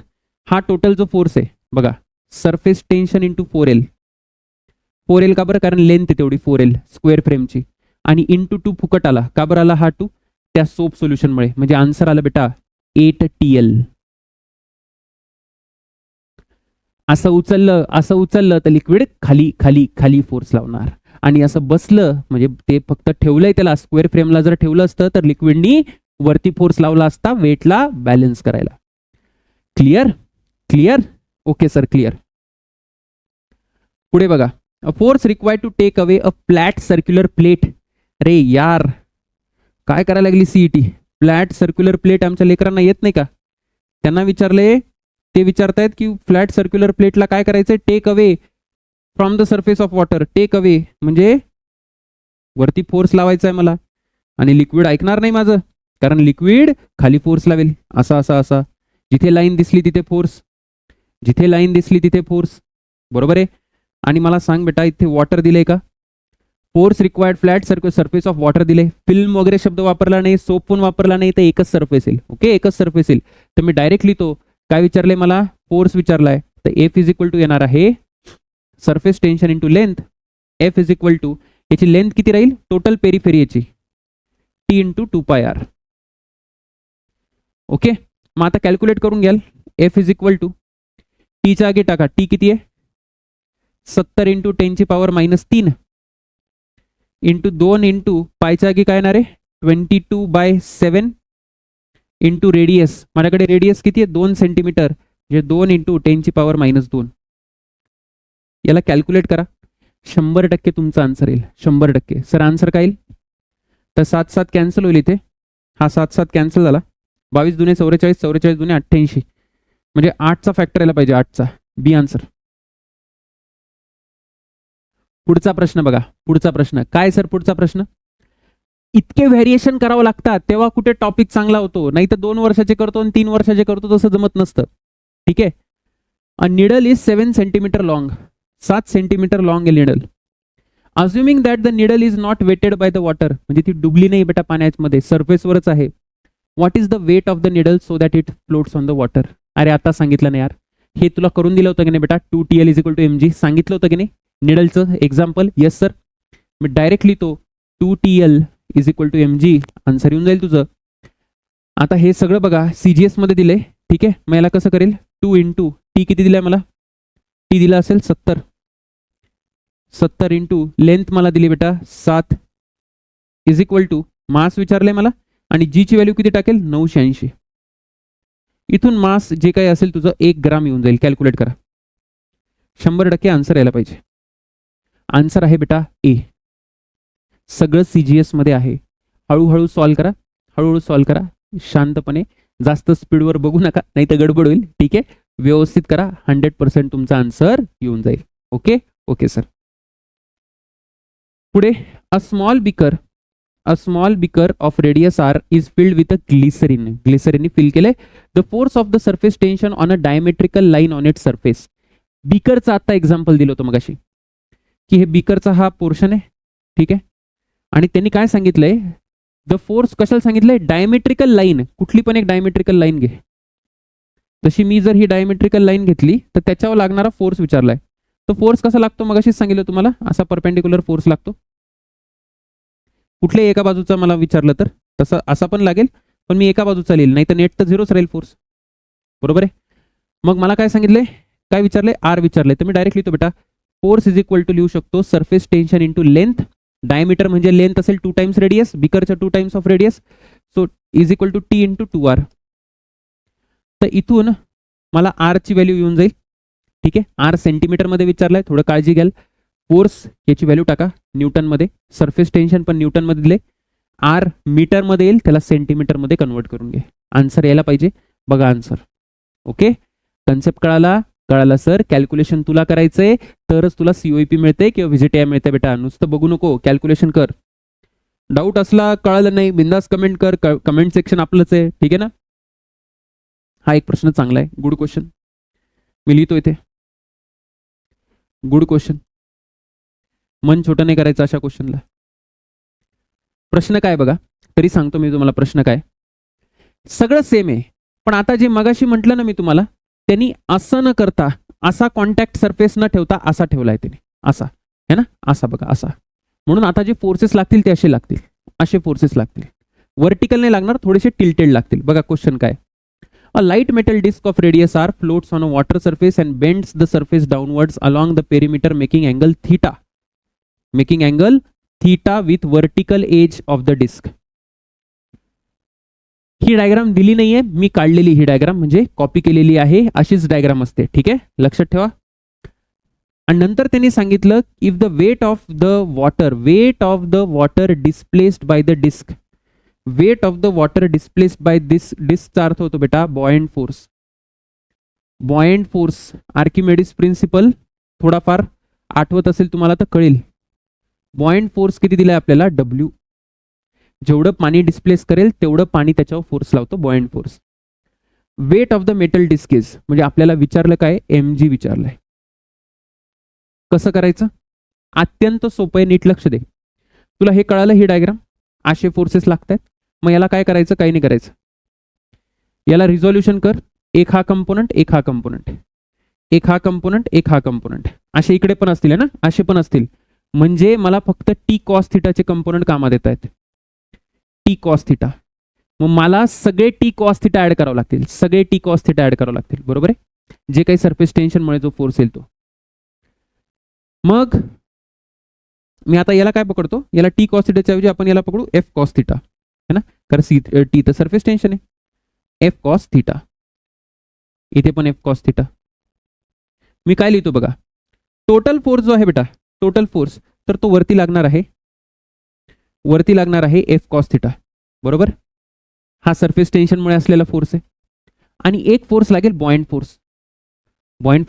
हा टोटल जो फोर्स आहे बघा, surface tension into 4L. 4L का बरं? कारण लेंथ आहे तेवढी 4L स्क्वेअर फ्रेमची. आणि इंटू 2 फुकट आला. का बरं आला हा 2? त्या सोप सोल्युशनमुळे. म्हणजे आन्सर आला बेटा 8TL. असं उचललं तर लिक्विड खाली खाली खाली फोर्स लावणार. आणि असं बसलं म्हणजे ते फक्त ठेवलंय त्याला, स्क्वेअर फ्रेमला जर ठेवलं असतं तर लिक्विडनी वरती फोर्स लावला असता वेटला बॅलन्स करायला. क्लिअर? Okay sir, clear. पुढे बघा. A force required to take away a flat circular plate. रे यार, काय करायला लागली सीईटी? फ्लॅट सर्क्युलर प्लेट आमच्या लेकरांना येत नाही का? त्यांना विचारले, ते विचारतायत की फ्लॅट सर्क्युलर प्लेटला काय करायचंय? Take away from the surface of water. Take away म्हणजे वरती फोर्स लावायचा आहे मला, आणि लिक्विड ऐकणार नाही माझं, कारण लिक्विड खाली फोर्स लावेल. असा जिथे लाईन दिसली तिथे फोर्स. बरोबर आहे? आणि मला सांग बेटा, इथे वॉटर दिले का? Force required flat surface of water दिले. फिल्म वगैरे शब्द वापरला नाही, सोप पण वापरला नाही, तर एकच सरफेस येईल. ओके, एकच सरफेस येईल. तर मी डायरेक्ट लिहितो. काय विचारलंय मला? फोर्स विचारलाय. तर F इज इक्वल टू येणार आहे surface tension into length. F is equal to, याची लेंथ किती राहील टोटल पेरिफेरियाची? T into 2πr. ओके, मग आता कॅल्क्युलेट करून घ्याल. F इज इक्वल टू, टीच्या आगे टाका. टी किती आहे? 70 इंटू 10⁻³ इंटू 2 इंटू पायच्या जागी काय येणार आहे 22/7 इंटू रेडियस. माझ्याकडे रेडियस किती आहे 2 सेंटीमीटर, म्हणजे 2 इंटू 10⁻². याला कॅल्क्युलेट करा. 100% तुमचा आन्सर येईल. 100%. सर आन्सर काय येईल? तर 7 7 कॅन्सल होईल इथे. हा 7 7 कॅन्सल झाला. 22 दुने 44, 44 दुने 88, म्हणजे 8चा फॅक्टर यायला पाहिजे. 8चा. बी आन्सर. पुढचा प्रश्न बघा. पुढचा प्रश्न काय सर? पुढचा प्रश्न इतके व्हेरिएशन करावं लागतात तेव्हा कुठे टॉपिक चांगला होतो, नाही तर 2 वर्षाचे करतो आणि 3 वर्षाचे करतो तसं जमत नसतं. ठीक आहे. A needle is 7 centimetre long. 7 centimetre long आहे needle. Assuming that the needle is not wetted by the water, म्हणजे ती डुबली नाही बेटा पाण्यामध्ये, सरफेसवरच आहे. What is the weight of the needle so that it floats on the water? अरे आता सांगितलं ना यार, हे तुला करून दिलं होतं की नाही बेटा? 2TL is equal to mg सांगितलं होतं की नाही निडलचं एक्झाम्पल? Yes sir. मी डायरेक्ट लिहितो 2TL is equal to mg. Answer येऊन जाईल तुझं. आता हे सगळं बघा CGS मध्ये दिले. ठीक आहे. मग याला कसं करेल? 2 इंटू टी किती दिलाय मला? टी दिला असेल 70. 70 इंटू लेंथ मला दिली बेटा 7 इज इक्वल टू मास विचारलंय मला, आणि जी ची व्हॅल्यू किती टाकेल? 980. इथून मास जे काही असेल तुझं 1 ग्राम येऊन जाईल. कॅल्क्युलेट करा. 100% आन्सर यायला पाहिजे. आन्सर आहे बेटा ए. सगळं CGS मध्ये आहे. हळूहळू सॉल्व करा. हळूहळू सॉल्व करा शांतपणे. जास्त स्पीडवर बघू नका, नाही तर गडबड होईल. ठीक आहे. व्यवस्थित करा. 100% तुमचा आन्सर येऊन जाईल. ओके. Okay sir. पुढे a small beaker of radius R is filled with a glycerine. Glycerine fill केले. The force of the surface tension on a diametrical line on it surface. बीकरचा आता एक्झाम्पल दिलं होतं मगाशी, की हे बीकरचा हा पोर्शन आहे. ठीक आहे. आणि त्यांनी काय सांगितलंय? द फोर्स कशाला सांगितलंय? Diametrical line. कुठली पण एक डायमेट्रिकल लाईन घे. जशी मी जर ही डायमेट्रिकल लाईन घेतली तर त्याच्यावर लागणारा फोर्स विचारलाय. तो फोर्स कसा लागतो? मगाशीच सांगितलं तुम्हाला, असा परपेंडिक्युलर फोर्स लागतो. कुठल्याही एका बाजूचा मला विचारलं तर तसं असा पण लागेल, पण मी एका बाजूचा लिहिल, नाही तर नेट तर 0च राहील फोर्स. बरोबर आहे. मग मला काय सांगितलंय? काय विचारलंय? आर विचारलंय. तर मी डायरेक्ट लिहितो बेटा फोर्स इज इक्वल टू लिहू शकतो surface tension into length. Diameter म्हणजे लेंथ असेल 2 टाइम्स रेडियस, बिकरच्या 2 times of radius, so is equal to T into 2R. तर इथून मला आर ची व्हॅल्यू येऊन जाईल. ठीक आहे. आर सेंटीमीटर मध्ये विचारलाय, थोडं काळजी घ्याल. फोर्स याची व्हॅल्यू टाका न्यूटन मध्ये. सरफेस टेन्शन पण न्यूटन मध्ये दिले. आर मीटर मध्ये येईल, त्याला सेंटीमीटर मध्ये कन्वर्ट करून घे. आन्सर यायला पाहिजे. बघा आन्सर. ओके. कन्सेप्ट कळाला सर. कॅल्क्युलेशन तुला करायचंय तरच तुला COEP मिळते किंवा व्हिजिट मिळते बेटा. नुसतं बघू नको, कॅल्क्युलेशन कर. डाऊट असला, कळालं नाही, बिंदास कमेंट कर. कमेंट सेक्शन आपलंच आहे. ठीक आहे ना. हा एक प्रश्न चांगला आहे. Good question. मी लिहितो इथे गुड क्वेश्चन. मन छोटं नाही करायचं अशा क्वेश्चनला. प्रश्न काय बघा, तरी सांगतो मी तुम्हाला प्रश्न काय. सगळं सेम आहे, पण आता जे मगाशी म्हटलं ना मी तुम्हाला, त्यांनी असं न करता असा कॉन्टॅक्ट सरफेस न ठेवता असा ठेवलाय त्यांनी. असा है ना, असा बघा असा. म्हणून आता जे फोर्सेस लागतील ते असे लागतील. असे फोर्सेस लागतील. वर्टिकल नाही लागणार, थोडेसे टिल्टेड लागतील. बघा क्वेश्चन काय. A light metal disc of radius r floats on a water surface and bends the surface downwards along the perimeter making angle theta. Making angle theta with vertical edge of the disc. He diagram दिली नाहीये, मी काढलेली ही diagram, म्हणजे copy केलेली आहे. अशीच diagram असते. ठीक आहे, लक्षात ठेवा. आणि नंतर त्यांनी सांगितलं if the weight of the water displaced by the disc. Weight of the water displaced by this डिस्कचा अर्थ होतो बेटा buoyant force. Buoyant force, Archimedes principle थोडाफार आठवत असेल तुम्हाला तर कळेल. बॉयंट फोर्स किती दिलाय आपल्याला? W. जेवढं पाणी डिस्प्लेस करेल तेवढं पाणी त्याच्यावर फोर्स लावतो, buoyant force. Weight of the metal disc is, म्हणजे आपल्याला विचारलं काय? mg विचारलंय. कसं करायचं? अत्यंत सोपं आहे, नीट लक्ष दे. तुला हे कळालं, ही डायग्राम असे फोर्सेस लागतात. मग याला काय करायचं? काही नाही करायचं. याला रिझोल्युशन कर. एक हा कंपोनंट, एक हा कंपोनंट, एक हा कंपोनंट, एक हा कंपोनंट. असे इकडे पण असतील ना, असे पण असतील. म्हणजे मला फक्त टी कॉस थिटाचे कंपोनंट कामात येत आहेत. T cos theta. मग मला सगळे टी कॉस थिटा ऍड करावं लागतील. सगळे टी कॉस थिटा ऍड करावं लागतील. बरोबर आहे. जे काही सरफेस टेन्शन मुळे जो फोर्स येईल तो. मग मी आता याला काय पकडतो, याला टी कॉस थिटाच्या ऐवजी आपण याला पकडू एफ कॉस थिटा है ना, कारण टी तर सरफेस टेन्शन आहे, एफ कॉस थिटा, इथे पण एफ कॉस थिटा. मी काय लिहितो बघा, टोटल फोर्स जो आहे बेटा, टोटल फोर्स, तर तो वरती लागणार आहे एफ कॉस थिटा, बरोबर. हा सरफेस टेन्शनमुळे असलेला फोर्स आहे. आणि एक फोर्स लागेल बॉयंट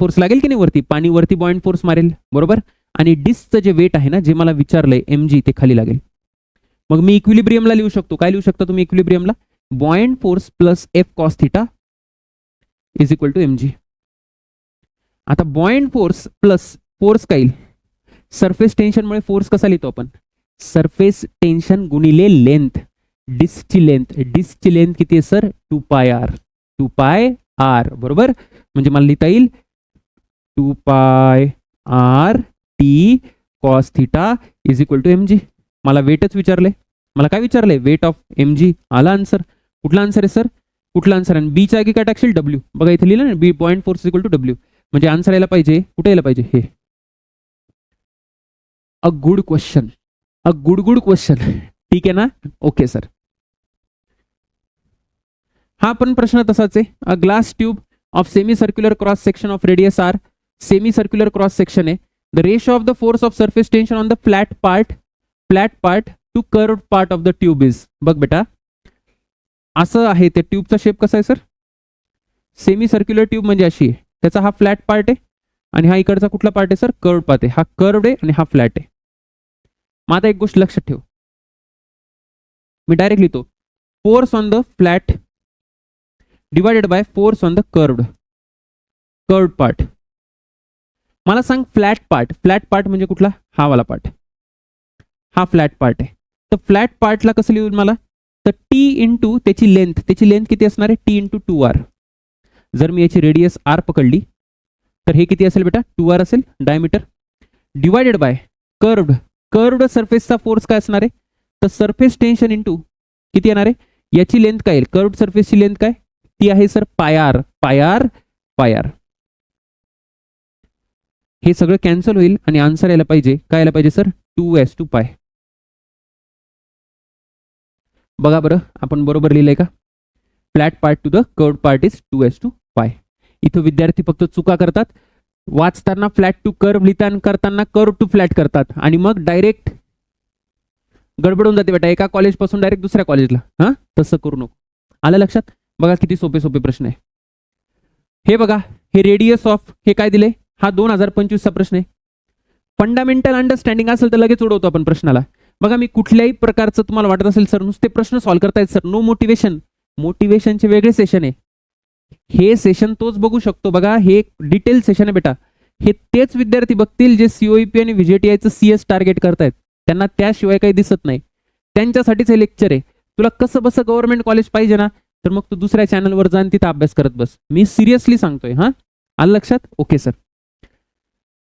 फोर्स लागेल की नाही वरती, पाणी वरती बॉयंट फोर्स मारेल, बरोबर. आणि डिस्कचं जे वेट आहे ना, जे मला विचारलंय mg, ते खाली लागेल. मग मी इक्विलिब्रियमला लिहू शकतो, काय लिहू शकता तुम्ही इक्विलिब्रियमला, buoyant force plus F cos theta is equal to mg. आता बॉयंट फोर्स प्लस फोर्स काय येईल, सरफेस टेन्शनमुळे फोर्स कसा लिहितो आपण, सरफेस टेन्शन गुणिले लेंथ, डिस्कची लेंथ किती आहे सर, 2πr, बरोबर. म्हणजे मला लिहिता येईल 2πr T cos theta is equal to mg. मला वेटच विचारले, मला काय विचारले, वेट ऑफ mg. आला आन्सर. कुठला आन्सर आहे सर, कुठला आन्सर, आणि बी च्या आगी काय टाकशील, डब्ल्यू. बघा इथे लिहिलं ना, B point force equal to W, म्हणजे आन्सर यायला पाहिजे, कुठे यायला पाहिजे, हे. अ गुड क्वेश्चन, ठीक आहे ना, ओके सर. हा पण प्रश्न तसाच आहे. A glass tube of semi circular cross section of radius r, semi circular cross section आहे. The ratio of the force of surface tension on the flat part to curved part of the tube is. बघ बेटा, असं आहे ते ट्यूबचा shape कसा आहे sir, semi circular tube म्हणजे अशी आहे, त्याचा हा फ्लॅट पार्ट आहे आणि हा इकडचा कुठला पार्ट आहे सर, कर्व्ड पार्ट आहे. हा कर्व्ड आहे आणि हा फ्लॅट आहे. मग आता एक गोष्ट लक्षात ठेव, मी डायरेक्ट लिहितो, force on the flat divided by force on the curved part. मला सांग फ्लॅट पार्ट म्हणजे कुठला, हा वाला पार्ट, हा फ्लॅट पार्ट आहे. तर फ्लॅट पार्टला कसं लिहून मला, तर टी इंटू त्याची लेंथ किती असणार आहे, टी इंटू 2r. जर मी याची रेडियस r पकडली तर हे किती असेल बेटा, 2r असेल डायमीटर, डिवायडेड बाय कर्व्ड सरफेसचा फोर्स काय असणार आहे, तर सरफेस टेन्शन इंटू किती येणार आहे, याची लेंथ काय येईल, कर्व्ड सरफेसची लेंथ काय, ती आहे सर पाय आर. हे सगळं कॅन्सल होईल आणि आन्सर यायला पाहिजे, काय यायला पाहिजे सर, 2s/π. बघा बरं, आपण बरोबर लिहिलंय का, flat part to the curved part is 2s/π. इथं विद्यार्थी फक्त चुका करतात, वाचताना फ्लॅट टू कर्व लिहिताना करताना कर्व टू फ्लॅट करतात आणि मग डायरेक्ट गडबडून जाते बेटा, एका कॉलेज पासून डायरेक्ट दुसऱ्या कॉलेजला. हा, तसं करू नको. आलं लक्षात. बघा किती सोपे प्रश्न आहे हे. बघा हे रेडियस ऑफ, हे काय दिले, हा 2025 चा प्रश्न आहे. फंडामेंटल अंडरस्टँडिंग असेल तर लगेच उडवतो आपण प्रश्नाला. बघा मी कुठल्याही प्रकारचं तुम्हाला वाटत असेल सर नुसते प्रश्न सॉल्व्ह करतायत सर, नो मोटिवेशनचे वेगळे सेशन आहे, हे सेशन तोच बघू शकतो. बघा हे डिटेल सेशन आहे बेटा, हे तेच विद्यार्थी बघतील जे सीओईपी आणि व्हीजेटीआयचं CS टार्गेट करतायत, त्यांना त्याशिवाय काही दिसत नाही, त्यांच्यासाठीच हे लेक्चर आहे. तुला कसं बसं गव्हर्नमेंट कॉलेज पाहिजे ना, तर मग तू दुसऱ्या चॅनलवर जाऊन तिथं अभ्यास करत बस. मी सिरियसली सांगतोय. हा, आलं लक्षात, okay sir.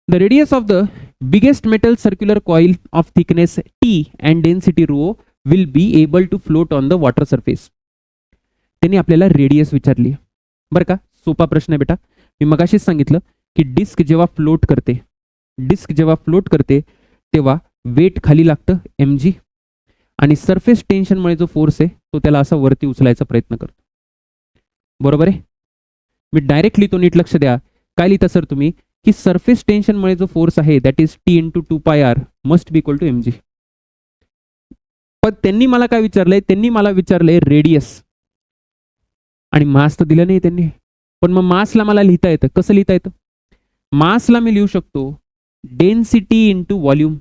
The radius of the biggest metal circular coil of thickness T and density rho will be able to float on the water surface. त्यांनी आपल्याला रेडियस विचारली बरं का, सोपा प्रश्न आहे बेटा. मी मगाशीच सांगितलं की डिस्क जेव्हा फ्लोट करते तेव्हा वेट खाली लागतं mg आणि सरफेस टेन्शनमुळे जो फोर्स आहे तो त्याला असा वरती उचलायचा प्रयत्न करतो, बरोबर आहे. मी डायरेक्ट लिहितो, नीट लक्ष द्या. काय लिहिता सर तुम्ही, की सरफेस टेन्शनमुळे जो फोर्स आहे that is T into 2πr must be equal to mg. पण त्यांनी मला काय विचारलंय, त्यांनी मला विचारलंय रेडियस आणि मास तर दिलं नाही त्यांनी. पण मग मासला मला लिहिता येतं, कसं लिहिता येतं, मासला मी लिहू शकतो डेन्सिटी इंटू व्हॉल्यूम.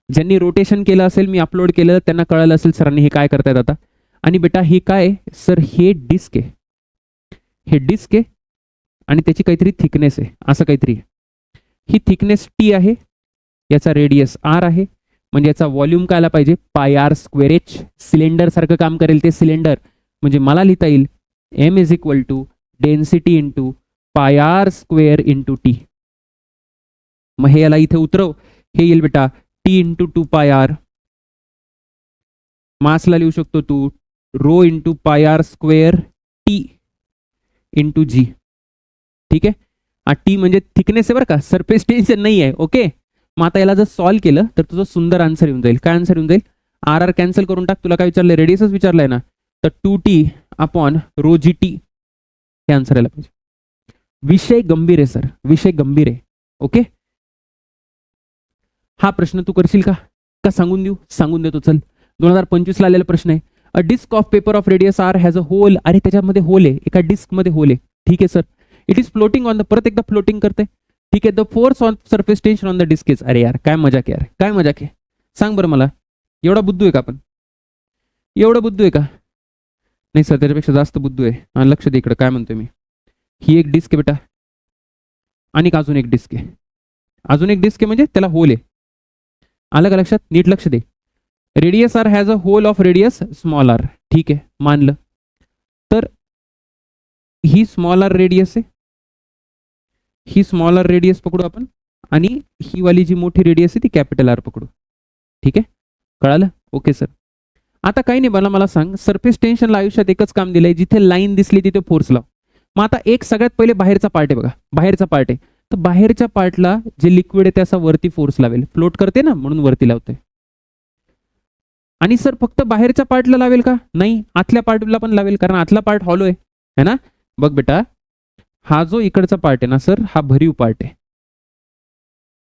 ज्यांनी रोटेशन केलं असेल, मी अपलोड केलं, त्यांना कळलं असेल सरांनी हे काय करतायत आता. आणि बेटा हे काय सर, हे डिस्क आहे आणि त्याची काहीतरी थिकनेस आहे, असं काहीतरी. ही थिकनेस T आहे, याचा रेडियस R आहे, म्हणजे याचा व्हॉल्यूम काय आला पाहिजे, πr²h. सिलेंडर सारखं काम करेल ते सिलेंडर, म्हणजे मला लिहिता येईल m is equal to density into πr² into T. मग हे याला इथे उतरव, हे येईल बेटा T इंटू 2πr. मासला लिहू शकतो तू rho into πr² T into G. ठीक आहे. हा T म्हणजे थिकनेस आहे बरं का, सरफेस टेन्शन नाही आहे, ओके. मग आता याला जर सॉल्व्ह केलं तर तुझं सुंदर आन्सर येऊन जाईल. काय आन्सर येऊन जाईल? आर आर कॅन्सल करून टाक. तुला काय विचारलंय? रेडियसच विचारलंय ना. तर 2t upon rho G T हे आन्सर यायला पाहिजे. विषय गंभीर आहे सर, विषय गंभीर आहे. ओके, हा प्रश्न तू करशील का सांगून देऊ? सांगून देतो चल. 2025 ला आलेला प्रश्न आहे. A disc of paper of radius r has a hole. अरे त्याच्यामध्ये होल आहे, एका डिस्क मध्ये होल आहे. ठीक आहे sir. It is floating on the, परत एकदा फ्लोटिंग करते. ठीक आहे. The force on surface tension on the disc is. अरे यार काय मजाक आहे यार, काय मजाक आहे. सांग बरं मला, एवढा बुद्धू आहे का आपण? एवढं बुद्धू आहे का? नाही सर, त्याच्यापेक्षा जास्त बुद्धू आहे. लक्ष दे इकडे काय म्हणतोय मी. ही एक डिस्क आहे बेटा, आणि अजून एक डिस्क आहे. अजून एक डिस्क आहे म्हणजे त्याला होल आहे. आलं का लक्षात? नीट लक्ष दे. Radius r has a hole of radius small r. ठीक आहे, मानलं. तर ही स्मॉल आर रेडियस आहे, ही स्मॉल आर रेडियस पकडू आपण, आणि ही वाली जी मोठी रेडियस आहे ती कॅपिटल आर पकडू. ठीक आहे, कळालं? Okay sir. आता काही नाही, मला सांग, सरफेस टेन्शनला आयुष्यात एकच काम दिलंय, जिथे लाईन दिसली तिथे फोर्स लाव. मग आता एक सगळ्यात पहिले बाहेरचा पार्ट आहे बघा, बाहेरचा पार्ट आहे. तर बाहेरच्या पार्टला जे लिक्विड आहे त्याचा वरती फोर्स लावेल. फ्लोट करते ना, म्हणून वरती लावते. आणि सर फक्त बाहेरच्या पार्टला लावेल का? नाही, आतल्या पार्टला पण लावेल, कारण आतला पार्ट हॉलो आहे ना. बघ बेटा, हा जो इकडचा पार्ट आहे ना सर, हा भरीव पार्ट आहे.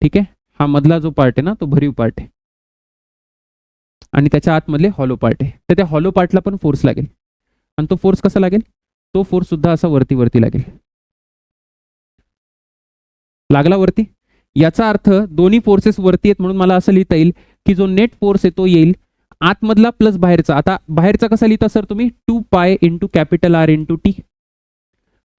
ठीक आहे, हा मधला जो पार्ट आहे ना तो भरीव पार्ट आहे, आणि त्याच्या आतमधले हॉलो पार्ट आहे. तर त्या हॉलो पार्टला पण फोर्स लागेल. आणि तो फोर्स कसा लागेल? तो फोर्स सुद्धा असा वरती वरती लागेल. लागला वरती. याचा अर्थ दोन्ही फोर्सेस वरती आहेत, म्हणून मला असं लिहिता येईल की जो नेट फोर्स आहे तो येईल आतमधला प्लस बाहेरचा. आता बाहेरचा कसा लिहिता सर तुम्ही? 2 pi into capital R into T.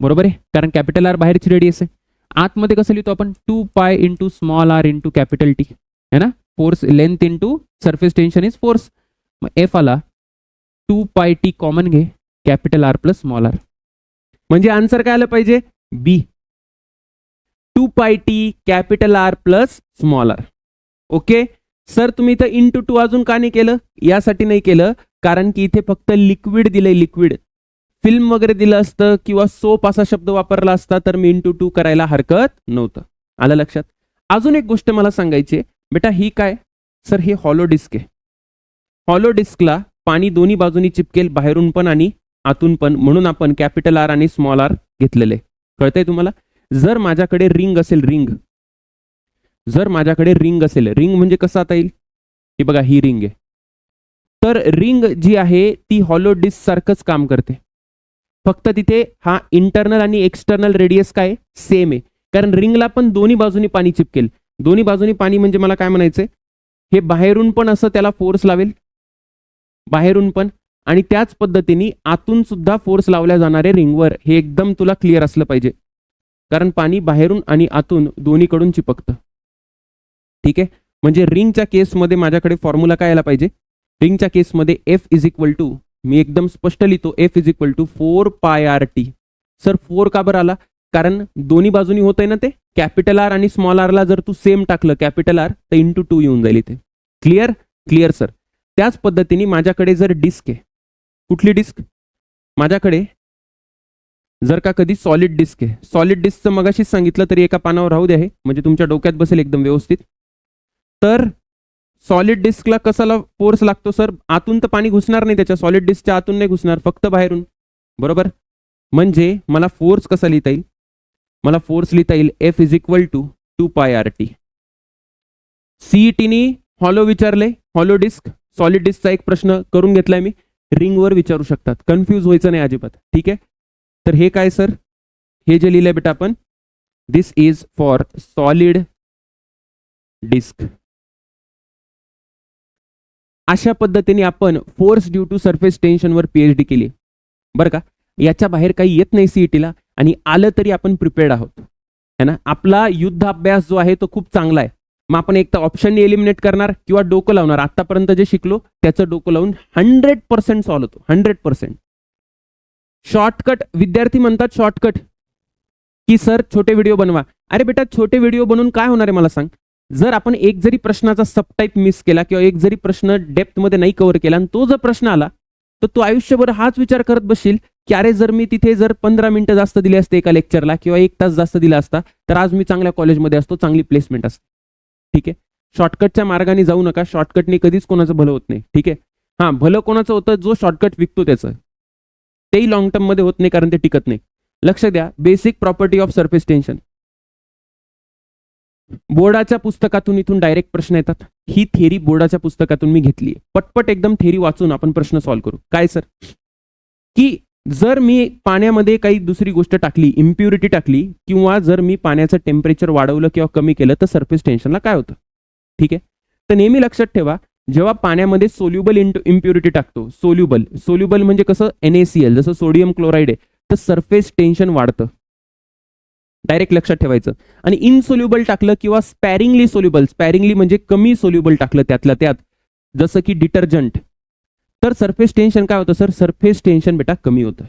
बरोबर आहे, कारण कॅपिटल आर बाहेरची रेडियस आहे. आतमध्ये कसं लिहितो आपण? 2 pi into small R into capital T, है ना. Force length into surface tension is force. मग एफ आला 2 पाय टी कॉमन घे, capital R plus small R. म्हणजे आन्सर काय आलं पाहिजे? B, 2 pi T capital R plus small R. Okay sir, तुम्ही इथं इंटू 2 अजून का नाही केलं? यासाठी नाही केलं कारण की इथे फक्त लिक्विड दिलंय, लिक्विड. फिल्म वगैरे दिलं असतं किंवा सोप असा शब्द वापरला असता तर मी इंटू 2 करायला हरकत नव्हतं. आलं लक्षात? अजून एक गोष्ट मला सांगायची बेटा, ही काय सर? हे हॉलो डिस्क आहे. हॉलो डिस्कला पाणी दोन्ही बाजूनी चिपकेल, बाहेरून पण आणि आतून पण, म्हणून आपण कॅपिटल आर आणि स्मॉल आर घेतलेले. कळतंय तुम्हाला? जर माझ्याकडे रिंग असेल, रिंग, जर माझ्याकडे रिंग असेल, रिंग म्हणजे कसं आता येईल? ही बघा, ही रिंग आहे. तर रिंग जी आहे ती हॉलो डिस्क सारखंच काम करते, फक्त तिथे हा इंटरनल आणि एक्सटर्नल रेडियस काय सेम आहे. कारण रिंगला पण दोन्ही बाजूनी पाणी चिपकेल. दोन्ही बाजूनी पाणी म्हणजे मला काय म्हणायचंय? हे बाहेरून पण असं त्याला फोर्स लावेल, बाहेरून पण, आणि त्याच पद्धतीने आतून सुद्धा फोर्स लावल्या जाणारे रिंगवर. हे एकदम तुला क्लिअर असलं पाहिजे, कारण पाणी बाहेरून आणि आतून दोन्हीकडून चिपकतं. ठीक आहे, म्हणजे रिंगच्या केसमध्ये माझ्याकडे फॉर्म्युला काय यायला पाहिजे? रिंगच्या केसमध्ये एफ इज इक्वल टू, मी एकदम स्पष्ट लिहितो, F is equal to 4 pi r T. Sir 4 का बरं आला? कारण दोन्ही बाजूनी होत आहे ना ते. कॅपिटल आर आणि स्मॉल आरला जर तू सेम टाकलं कॅपिटल आर तर इंटू 2 येऊन जाईल इथे. क्लिअर? Clear sir. त्याच पद्धतीने माझ्याकडे जर डिस्क आहे, कुठली डिस्क? माझ्याकडे जर का कधी सॉलिड डिस्क आहे, सॉलिड डिस्कचं मगाशीच सांगितलं तरी एका पानावर राहू द्या, हे म्हणजे तुमच्या डोक्यात बसेल एकदम व्यवस्थित. तर सॉलिड डिस्कला कसाला फोर्स लागतो सर? आतून तर पाणी घुसणार नाही, त्याच्या सॉलिड डिस्कच्या आतून नाही घुसणार, फक्त बाहेरून. बरोबर? म्हणजे मला फोर्स कसा लिहिता येईल? मला फोर्स लिहिता येईल F is equal to 2 pi r T. सीईटीनी हॉलो विचारले, हॉलो डिस्क, सॉलिड डिस्कचा एक प्रश्न करून घेतलाय मी, रिंगवर विचारू शकतात, कन्फ्यूज व्हायचं नाही अजिबात. ठीक आहे, तर हे काय सर? हे जे लिहिलंय बेटा आपण, this is for solid disc. अशा पद्धतीने आपण फोर्स ड्यू टू सरफेस टेन्शनवर पीएचडी केली. बरं का? याच्या बाहेर काही येत नाही सीईटीला, आणि आलं तरी आपण प्रिपेअर्ड आहोत, है ना. आपला युद्ध अभ्यास जो आहे तो खूप चांगला आहे. मग आपण एक तर ऑप्शननी एलिमिनेट करणार किंवा डोकं लावणार. आतापर्यंत जे शिकलो त्याचं डोकं लावून 100% सॉल्व्ह होतो, 100%. शॉर्टकट, विद्यार्थी म्हणतात शॉर्टकट की सर छोटे व्हिडिओ बनवा. अरे बेटा, छोटे व्हिडिओ बनवून काय होणार आहे मला सांग? जर आपण एक जरी प्रश्नाचा सबटाईप मिस केला किंवा एक जरी प्रश्न डेप्थ मध्ये नाही कव्हर केला आणि तो जर प्रश्न आला तर तू आयुष्यभर हाच विचार करत बसशील की अरे जर मी तिथे जर 15 मिनिटं जास्त दिले असते एका लेक्चरला किंवा 1 तास जास्त दिला असता तर आज मी चांगल्या कॉलेजमध्ये असतो, चांगली प्लेसमेंट असते. ठीक आहे, शॉर्टकटच्या मार्गाने जाऊ नका. शॉर्टकटने कधीच कोणाचं भलं होत नाही. ठीक आहे. हा, भलं कोणाचं होतं? जो शॉर्टकट विकतो त्याचं. तेही लॉंग टर्म मध्ये होत नाही, कारण ते टिकत नाही. लक्ष द्या. Basic property of surface tension, बोर्डाच्या पुस्तकातून इथून डायरेक्ट प्रश्न येतात. ही थेरी बोर्डाच्या पुस्तकातून मी घेतली आहे. पटपट एकदम थेरी वाचून आपण प्रश्न सॉल्व्ह करू. काय सर? की जर मी पाण्यामध्ये काही दुसरी गोष्ट टाकली, इम्प्युरिटी टाकली, किंवा जर मी पाण्याचं टेम्परेचर वाढवलं किंवा कमी केलं, तर सरफेस टेन्शनला काय होतं? ठीक आहे. तर नेहमी लक्षात ठेवा, जेव्हा पाण्यामध्ये सोल्युबल इम्प्युरिटी टाकतो, सोल्युबल म्हणजे कसं? NaCl, जसं सोडियम क्लोराईड आहे, तर सरफेस टेन्शन वाढतं. डायरेक्ट लक्षात ठेवायचं. आणि इनसोल्युबल टाकलं किंवा स्पॅरिंगली म्हणजे कमी सोल्युबल टाकलं त्यातल्या त्यात, जसं की डिटर्जंट, तर सरफेस टेन्शन काय होतं सर? सरफेस टेन्शन बेटा कमी होतं.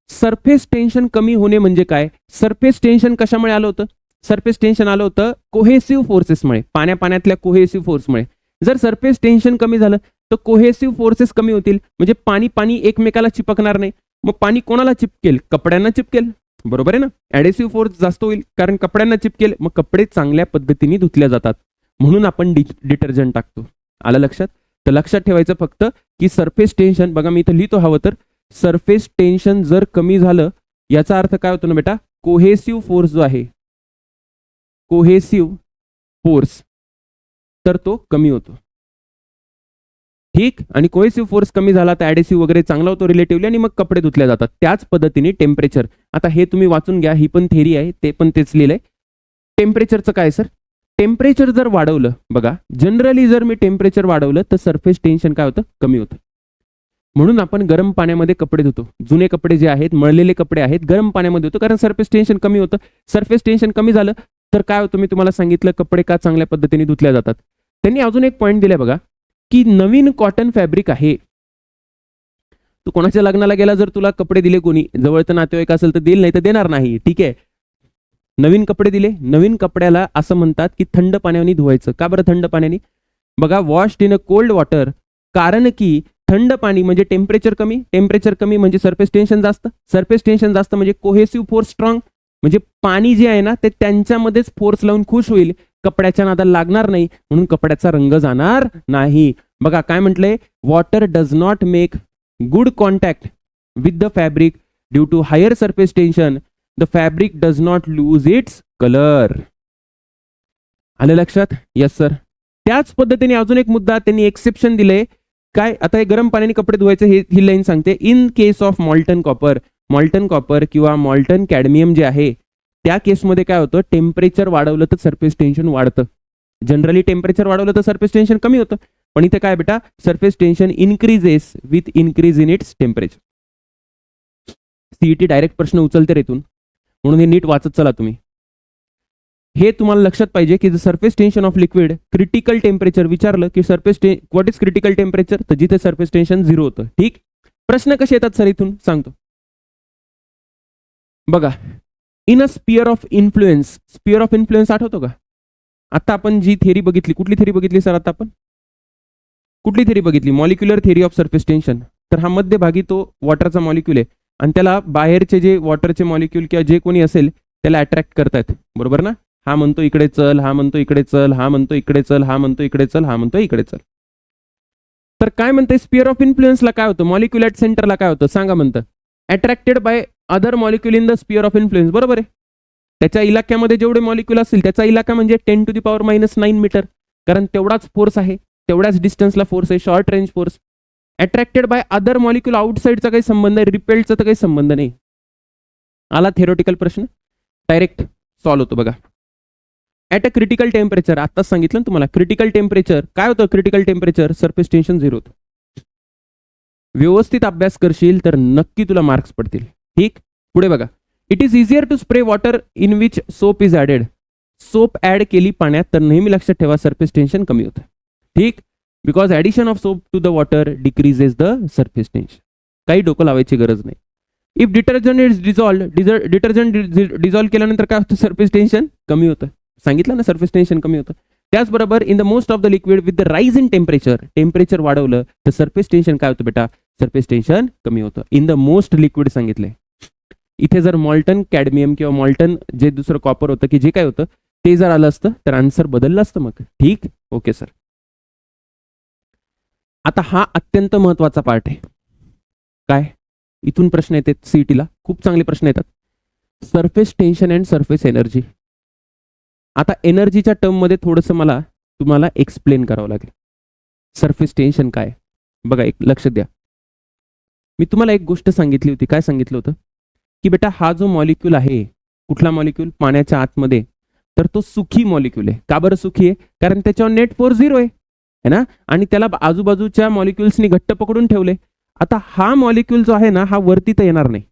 सरफेस टेन्शन कमी होणे म्हणजे काय? सरफेस टेन्शन कशामुळे आलं होतं? सरफेस टेन्शन आलं होतं कोहेसिव्ह फोर्सेसमुळे, पाण्यातल्या कोहेसिव्ह फोर्समुळे. जर सरफेस टेन्शन कमी झालं तर कोहेसिव्ह फोर्सेस कमी होतील, म्हणजे पाणी एकमेकाला चिपकणार नाही. मग पाणी कोणाला चिपकेल? कपड्यांना चिपकेल. बरोबर आहे ना? ऍडेसिव्ह फोर्स जास्त होईल, कारण कपड्यांना चिपकेल. मग कपडे चांगल्या पद्धतीने धुतल्या जातात, म्हणून आपण डिटर्जंट टाकतो. आलं लक्षात? तर लक्षात ठेवायचं फक्त की सरफेस टेन्शन, बघा मी इथं लिहितो हवं तर, सरफेस टेन्शन जर कमी झालं याचा अर्थ काय होतो ना बेटा? कोहेसिव्ह फोर्स जो आहे, कोहेसिव्ह फोर्स, तर तो कमी होतो. ठीक. आणि कोहेसिव्ह फोर्स कमी झाला तर ऍडेसिव्ह वगैरे चांगला होतो रिलेटिव्हली, आणि मग कपडे धुतले जातात. त्याच पद्धतीने टेम्परेचर, आता हे तुम्ही वाचून घ्या, ही पण थेरी आहे, ते पण तेच लिहिलंय. टेम्परेचरचं काय सर? टेम्परेचर जर वाढवलं, बघा जनरली जर मी टेम्परेचर वाढवलं तर सरफेस टेन्शन काय होतं? कमी होतं. म्हणून आपण गरम पाण्यामध्ये कपडे धुतो. जुने कपडे जे आहेत, मळलेले कपडे आहेत, गरम पाण्यामध्ये धुतो, कारण सरफेस टेन्शन कमी होतं. सरफेस टेन्शन कमी झालं तर काय होतं? मी तुम्हाला सांगितलं, कपडे का चांगल्या पद्धतीने धुतल्या जातात. त्यांनी अजून एक पॉईंट दिलाय बघा, की नवीन कॉटन फॅब्रिक आहे. तू कोणाच्या लग्नाला गेला, जर तुला कपडे दिले कोणी, जवळचं नातेवाईक असेल तर देईल, नाही तर देणार नाही. ठीक आहे. नवीन कपडे दिले, नवीन कपड्याला असं म्हणतात की थंड पाण्याने धुवायचं. का बरं थंड पाण्याने? बघा, washed in a cold water, कारण की थंड पाणी म्हणजे टेम्परेचर कमी म्हणजे सरफेस टेन्शन जास्त, सरफेस टेन्शन जास्त म्हणजे कोहेसिव्ह फोर्स स्ट्रॉंग, म्हणजे पाणी जे आहे ना ते त्यांच्यामध्येच फोर्स लावून खुश होईल, कपड्याच्या नादाला लागणार नाही, म्हणून कपड्याचा रंग जाणार नाही. बघा काय म्हटलंय? Water does not make good contact with the fabric due to higher surface tension, the fabric does not lose its colour. आलं लक्षात? Yes sir. त्याच पद्धतीने अजून एक मुद्दा त्यांनी एक्सेप्शन दिले. काय? आता हे गरम पाण्याने कपडे धुवायचे, ही लाईन सांगते. इन केस ऑफ मॉल्टन कॉपर किंवा मॉल्टन कॅडमियम जे आहे, त्या केसमध्ये काय होतं? टेम्परेचर वाढवलं तर सरफेस टेन्शन वाढतं. जनरली टेम्परेचर वाढवलं तर सरफेस टेन्शन कमी होतं, पण इथे काय बेटा? Surface tension increases with increase in its temperature. CET direct प्रश्न उचलते रेतून, म्हणून हे नीट वाचत चला तुम्ही. हे तुम्हाला लक्षात पाहिजे की surface tension of liquid, critical temperature विचारलं की व्हॉट इज क्रिटिकल टेम्परेचर, तर जिथे सरफेस टेन्शन 0 होतं. ठीक. प्रश्न कसे येतात सर इथून सांगतो. बघा, in a sphere of influence आठवतो का? आता आपण जी थेरी बघितली, कुठली थेरी बघितली सर? आता आपण कुठली थेरी बघितली? Molecular theory of surface tension. तर हा मध्यभागी तो वॉटरचा मॉलिक्यूल आहे, आणि त्याला बाहेरचे जे वॉटरचे मॉलिक्यूल किंवा जे कोणी असेल त्याला अट्रॅक्ट करतायत. बरोबर ना? हा म्हणतो इकडे चल, हा म्हणतो इकडे चल, हा म्हणतो इकडे चल, हा म्हणतो इकडे चल, हा म्हणतो इकडे चल. तर काय म्हणते? स्पियर ऑफ इन्फ्लुएन्सला काय होतं? मॉलिक्यूल ॲट सेंटरला काय होतं सांगा? म्हणतं attracted by other molecule in the sphere of influence. बरोबर आहे. त्याच्या इलाक्यामध्ये जेवढे मॉलिक्यूल असतील, त्याचा इलाका म्हणजे 10⁻⁻9 मीटर, कारण तेवढाच फोर्स आहे, तेवढ्याच डिस्टन्सला फोर्स आहे, short range force. Attracted by other molecule, आउटसाइडचा काही संबंध आहे, रिपेल्डचा तर काही संबंध नाही. आला थेरोटिकल प्रश्न, डायरेक्ट सॉल्व्ह होतो. बघा, ॲट अ क्रिटिकल टेम्परेचर, आत्ताच सांगितलं ना तुम्हाला, क्रिटिकल टेम्परेचर काय होतं? क्रिटिकल टेम्परेचर सरफेस टेन्शन 0 होतं. व्यवस्थित अभ्यास करशील तर नक्की तुला मार्क्स पडतील. ठीक. पुढे बघा, it is easier to spray water in which soap is added. Soap add केली पाण्यात तर नेहमी लक्षात ठेवा सरफेस टेन्शन कमी होतं. ठीक. Because addition of soap to the water decreases the surface tension. काही डोकं लावायची गरज नाही. If detergent is detergent dissolve केल्यानंतर काय होतं? सरफेस टेन्शन कमी होतं. सांगितलं ना, सरफेस टेन्शन कमी होतं. त्याचबरोबर in the most of the liquid with the rise in temperature वाढवलं तर सरफेस टेन्शन काय होतं बेटा? सरफेस टेन्शन कमी होतं. इन द मोस्ट लिक्विड सांगितलंय. इथे जर मॉल्टन कॅडमियम किंवा मॉल्टन जे दुसरं कॉपर होतं की जे काय होतं ते जर आलं असतं तर आन्सर बदललं असतं मग. ठीक, ओके सर. आता हा अत्यंत महत्वाचा पार्ट आहे. काय, इथून प्रश्न येतात सीईटीला, खूप चांगले प्रश्न येतात. Surface tension and surface energy. आता एनर्जीच्या टर्म मध्ये थोडंसं मला तुम्हाला एक्सप्लेन करावं लागेल. सरफेस टेन्शन काय, बघा एक लक्ष द्या. मी तुम्हाला एक गोष्ट सांगितली होती. काय सांगितलं होतं की बेटा हा जो मॉलिक्यूल आहे, कुठला मॉलिक्यूल, पाण्याच्या आतमध्ये, तर तो सुखी मॉलिक्यूल आहे. का बरं सुखी आहे? कारण त्याच्यावर नेट फोर्स 0 आहे, है ना, आणि त्याला आजूबाजूच्या मॉलिक्युल्सनी घट्ट पकडून ठेवले. आता हा मॉलिक्यूल जो आहे ना, हा वरती तर येणार नाही.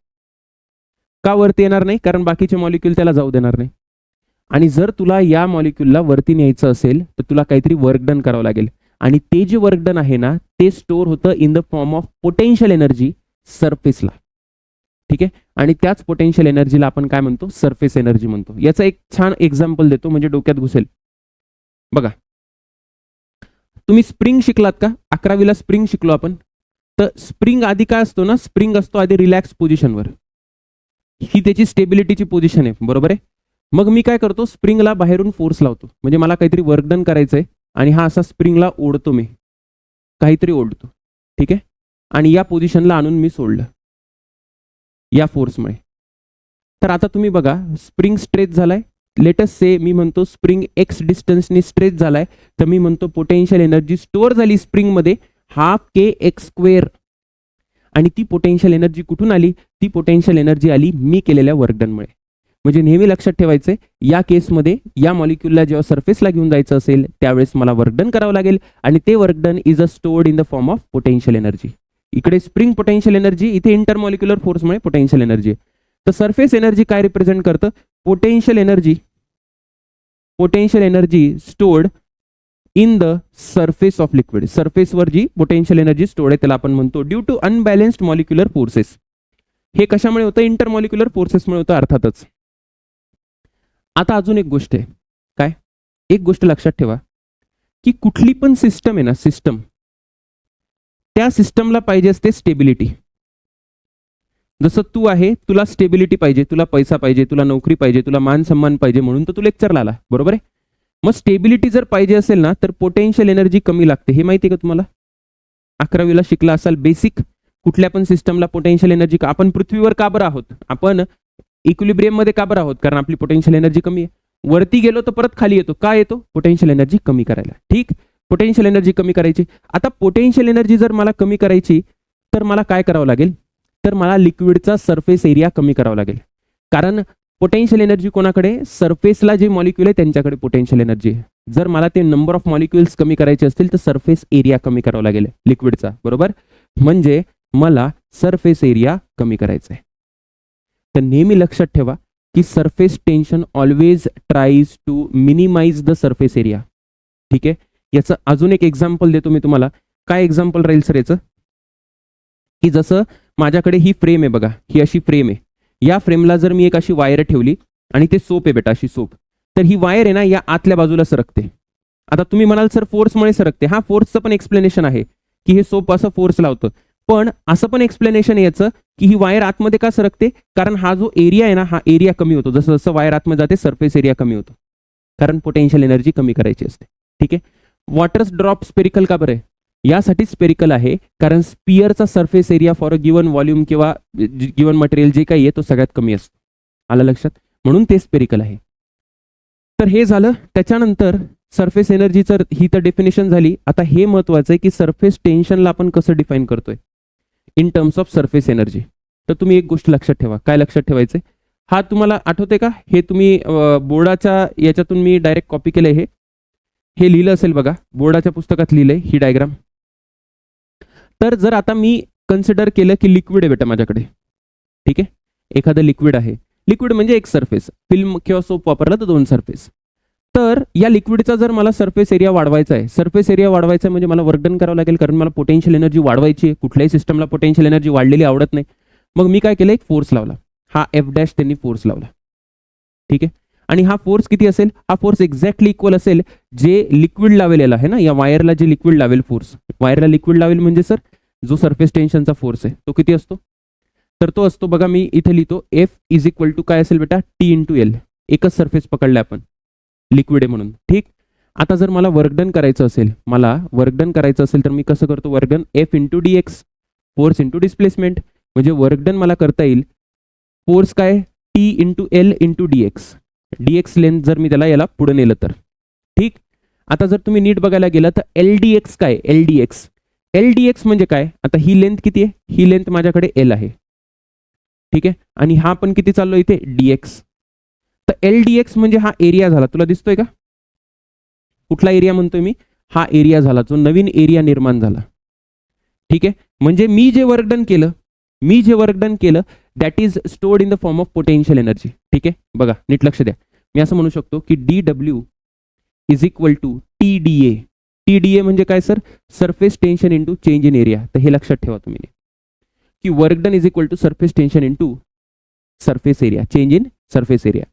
का वरती येणार नाही? कारण बाकीचे मॉलिक्यूल त्याला जाऊ देणार नाही. आणि जर तुला या मॉलिक्यूलला वरती न्यायचं असेल तर तुला काहीतरी वर्क डन करावं लागेल. आणि ते जे वर्क डन आहे ना, ते स्टोअर होतं in the form of potential energy सरफेसला. ठीक आहे, आणि त्याच पोटेन्शियल एनर्जीला आपण काय म्हणतो? सरफेस एनर्जी म्हणतो. याचा एक छान एक्झाम्पल देतो म्हणजे डोक्यात घुसेल. बघा, तुम्ही स्प्रिंग शिकलात का? 11वीला स्प्रिंग शिकलो आपण. तर स्प्रिंग आधी काय असतो ना, स्प्रिंग असतो आधी रिलॅक्स पोझिशनवर. ही त्याची स्टेबिलिटीची पोझिशन आहे, बरोबर आहे. मग मी काय करतो, स्प्रिंगला बाहेरून फोर्स लावतो, म्हणजे मला काहीतरी वर्क डन करायचंय आणि हा असा स्प्रिंगला ओढतो, मी काहीतरी ओढतो. ठीक आहे, आणि या पोझिशनला आणून मी सोडलं या फोर्समुळे. तर आता तुम्ही बघा, स्प्रिंग स्ट्रेच झालाय. लेटस से मी म्हणतो स्प्रिंग एक्स डिस्टन्सनी स्ट्रेच झालाय, तर मी म्हणतो पोटेन्शियल एनर्जी स्टोअर झाली स्प्रिंगमध्ये ½ kx². आणि ती पोटेन्शियल एनर्जी कुठून आली? ती पोटेन्शियल एनर्जी आली मी केलेल्या वर्कडनमुळे. म्हणजे नेहमी लक्षात ठेवायचंय, या केसमध्ये या मॉलिक्यूलला जेव्हा सरफेसला घेऊन जायचं असेल त्यावेळेस मला वर्कडन करावं लागेल, आणि ते work done is a stored in the form of potential energy. इकडे स्प्रिंग पोटेन्शियल एनर्जी, इथे इंटरमॉलिक्युलर फोर्समुळे पोटेन्शियल एनर्जी. तर सरफेस एनर्जी काय रिप्रेझेंट करतं? Potential energy. Potential energy stored in the surface of liquid. सरफेसवर जी पोटेन्शियल एनर्जी स्टोर्ड आहे त्याला आपण म्हणतो due to unbalanced molecular forces. हे कशामुळे होतं? इंटरमॉलिक्युलर फोर्सेसमुळे होतं अर्थातच. आता अजून एक गोष्ट आहे. काय? एक गोष्ट लक्षात ठेवा की कुठली पण सिस्टम आहे ना, सिस्टम, त्या सिस्टमला पाहिजे असते स्टेबिलिटी. जसं तू आहे, तुला स्टेबिलिटी पाहिजे, तुला पैसा पाहिजे, तुला नोकरी पाहिजे, तुला मान सन्मान पाहिजे, म्हणून तर तू लेक्चरला आला, बरोबर आहे. मग स्टेबिलिटी जर पाहिजे असेल ना, तर पोटेन्शियल एनर्जी कमी लागते. हे माहिती आहे का तुम्हाला? 11वीला शिकला असाल बेसिक. कुठल्या पण सिस्टमला पोटेन्शियल एनर्जी, आपण पृथ्वीवर का बरं आहोत? आपण इक्विलिब्रियम मध्ये का बरं आहोत? कारण आपली पोटेन्शियल एनर्जी कमी आहे. वरती गेलो तर परत खाली येतो. का येतो? पोटेन्शियल एनर्जी कमी करायला. ठीक, पोटेन्शियल एनर्जी कमी करायची. आता पोटेन्शियल एनर्जी जर मला कमी करायची तर मला काय करावं लागेल? तर मला लिक्विडचा सरफेस एरिया कमी करावा लागेल. कारण पोटेन्शियल एनर्जी कोणाकडे? सरफेसला जे मॉलिक्यूल आहे त्यांच्याकडे पोटेन्शियल एनर्जी आहे. जर मला ते नंबर ऑफ मॉलिक्युल्स कमी करायचे असतील तर सरफेस एरिया कमी करावा लागेल लिक्विडचा, बरोबर. म्हणजे मला सरफेस एरिया कमी करायचा आहे. तर नेहमी लक्षात ठेवा की surface tension always tries to minimize the surface area. ठीक आहे, याचं अजून एक एक्झाम्पल देतो मी तुम्हाला. काय एक्झाम्पल राहील सर याचं? की जसं माझ्याकडे ही फ्रेम आहे बघा, ही अशी फ्रेम आहे. या फ्रेमला जर मी एक अशी वायर ठेवली आणि ते सोप आहे बेटा, अशी सोप, तर ही वायर आहे ना या आतल्या बाजूला सरकते. आता तुम्ही म्हणाल सर फोर्समुळे सरकते. हा, फोर्सचं पण एक्सप्लेनेशन आहे की हे सोप असं फोर्स लावतं. पण असं पण एक्सप्लेनेशन याचं की ही वायर आतमध्ये का सरकते? कारण हा जो एरिया आहे ना, हा एरिया कमी होतो. जसं जसं वायर आतमध्ये जाते सरफेस एरिया कमी होतो, कारण पोटेन्शियल एनर्जी कमी करायची असते. ठीक आहे. वॉटर्स ड्रॉप स्पेरिकल का बरं आहे? यासाठी स्पेरिकल आहे कारण स्पियरचा surface area for a given volume किंवा गिवन मटेरियल जे काही आहे तो सगळ्यात कमी असतो. आलं लक्षात? म्हणून ते स्पेरिकल आहे. तर हे झालं. त्याच्यानंतर सरफेस एनर्जीचं ही तर डेफिनेशन झाली. आता हे महत्वाचं आहे की सरफेस टेन्शनला आपण कसं डिफाईन करतोय in terms of surface energy. तर तुम्ही एक गोष्ट लक्षात ठेवा. काय लक्षात ठेवायचंय? हा तुम्हाला आठवते का? हे तुम्ही बोर्डाच्या याच्यातून मी डायरेक्ट कॉपी केलंय. हे लिहिलं असेल बघा, बोर्डाच्या पुस्तकात लिहिलंय ही डायग्राम. तर जर आता मी कन्सिडर केलं की लिक्विड आहे बेटा माझ्याकडे, ठीक आहे, एखादं लिक्विड आहे. लिक्विड म्हणजे एक सरफेस, फिल्म किंवा सोप वापरला तर 2 सरफेस. तर या लिक्विडचा जर मला सरफेस एरिया वाढवायचा आहे, सरफेस एरिया वाढवायचा आहे म्हणजे मला वर्क डन करावं लागेल, कारण मला पोटेन्शियल एनर्जी वाढवायची आहे. कुठल्याही सिस्टमला पोटेन्शियल एनर्जी वाढलेली आवडत नाही. मग मी काय केलं? एक फोर्स लावला. हा F' त्यांनी फोर्स लावला. ठीक आहे, आणि हा फोर्स किती असेल? हा फोर्स एक्झॅक्टली इक्वल असेल जे लिक्विड लावलेला आहे ना, या वायरला जे लिक्विड लावेल फोर्स, वायरला लिक्विड लावेल म्हणजे सर जो सरफेस टेन्शनचा फोर्स आहे तो किती असतो? तर तो असतो बघा, मी इथे लिहितो F इज इक्वल टू काय असेल बेटा? T × L. एकच सरफेस पकडले आपण. लिक्विड आहे म्हणून. ठीक, आता जर मला वर्क डन करायचं असेल तर मी कसं करतो, work done F into D x, force into displacement. म्हणजे वर्क डन मला करता येईल फोर्स काय, T into L into D x. D x length जर मी त्याला याला पुढे नेलं तर. ठीक, आता जर तुम्ही नीट बघायला गेलं तर एल डी एक्स काय, एल डी एक्स म्हणजे काय, आता ही लेंथ किती आहे, ही लेंथ माझ्याकडे एल आहे. ठीक आहे, आणि हा पण किती चाललो इथे, डी एक्स. तर एल डी एक्स म्हणजे हा एरिया झाला, तुला दिसतोय का, कुठला एरिया म्हणतोय मी, हा एरिया झाला जो नवीन एरिया निर्माण झाला. ठीक आहे, म्हणजे मी जे वर्क डन केलं that is stored in the form of potential energy. ठीक आहे, बघा नीट लक्ष द्या, मी असं म्हणू शकतो की D W is equal to T D A. T D A म्हणजे काय sir, surface tension into change in area. तर हे लक्षात ठेवा तुम्ही की work done is equal to surface tension into surface area, change in surface area.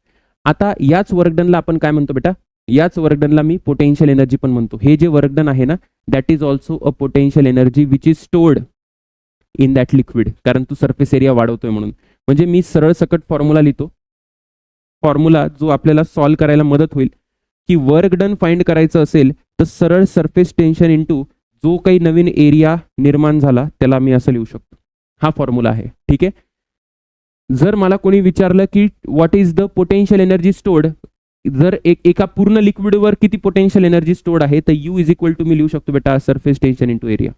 आता याच वर्क डनला आपण काय म्हणतो बेटा, याच वर्क डनला मी पोटेन्शियल एनर्जी पण म्हणतो. हे जे वर्क डन आहे ना that is also a potential energy which is stored in that liquid, कारण तू सरफेस एरिया वाढवतोय म्हणून. म्हणजे मी सरळ सकट फॉर्म्युला लिहितो, फॉर्म्युला जो आपल्याला सॉल्व्ह करायला मदत होईल की वर्क डन फाइंड करायचं असेल तर सरळ सरफेस टेन्शन इंटू जो काही नवीन एरिया निर्माण झाला त्याला मी असं लिहू शकतो. हा फॉर्म्युला आहे. ठीक आहे, जर मला कोणी विचारलं की what is the potential energy stored, जर एका पूर्ण लिक्विडवर किती पोटेन्शियल एनर्जी स्टोर्ड आहे तर यू इज इक्वल टू मी लिहू शकतो बेटा सरफेस टेन्शन इंटू एरिया.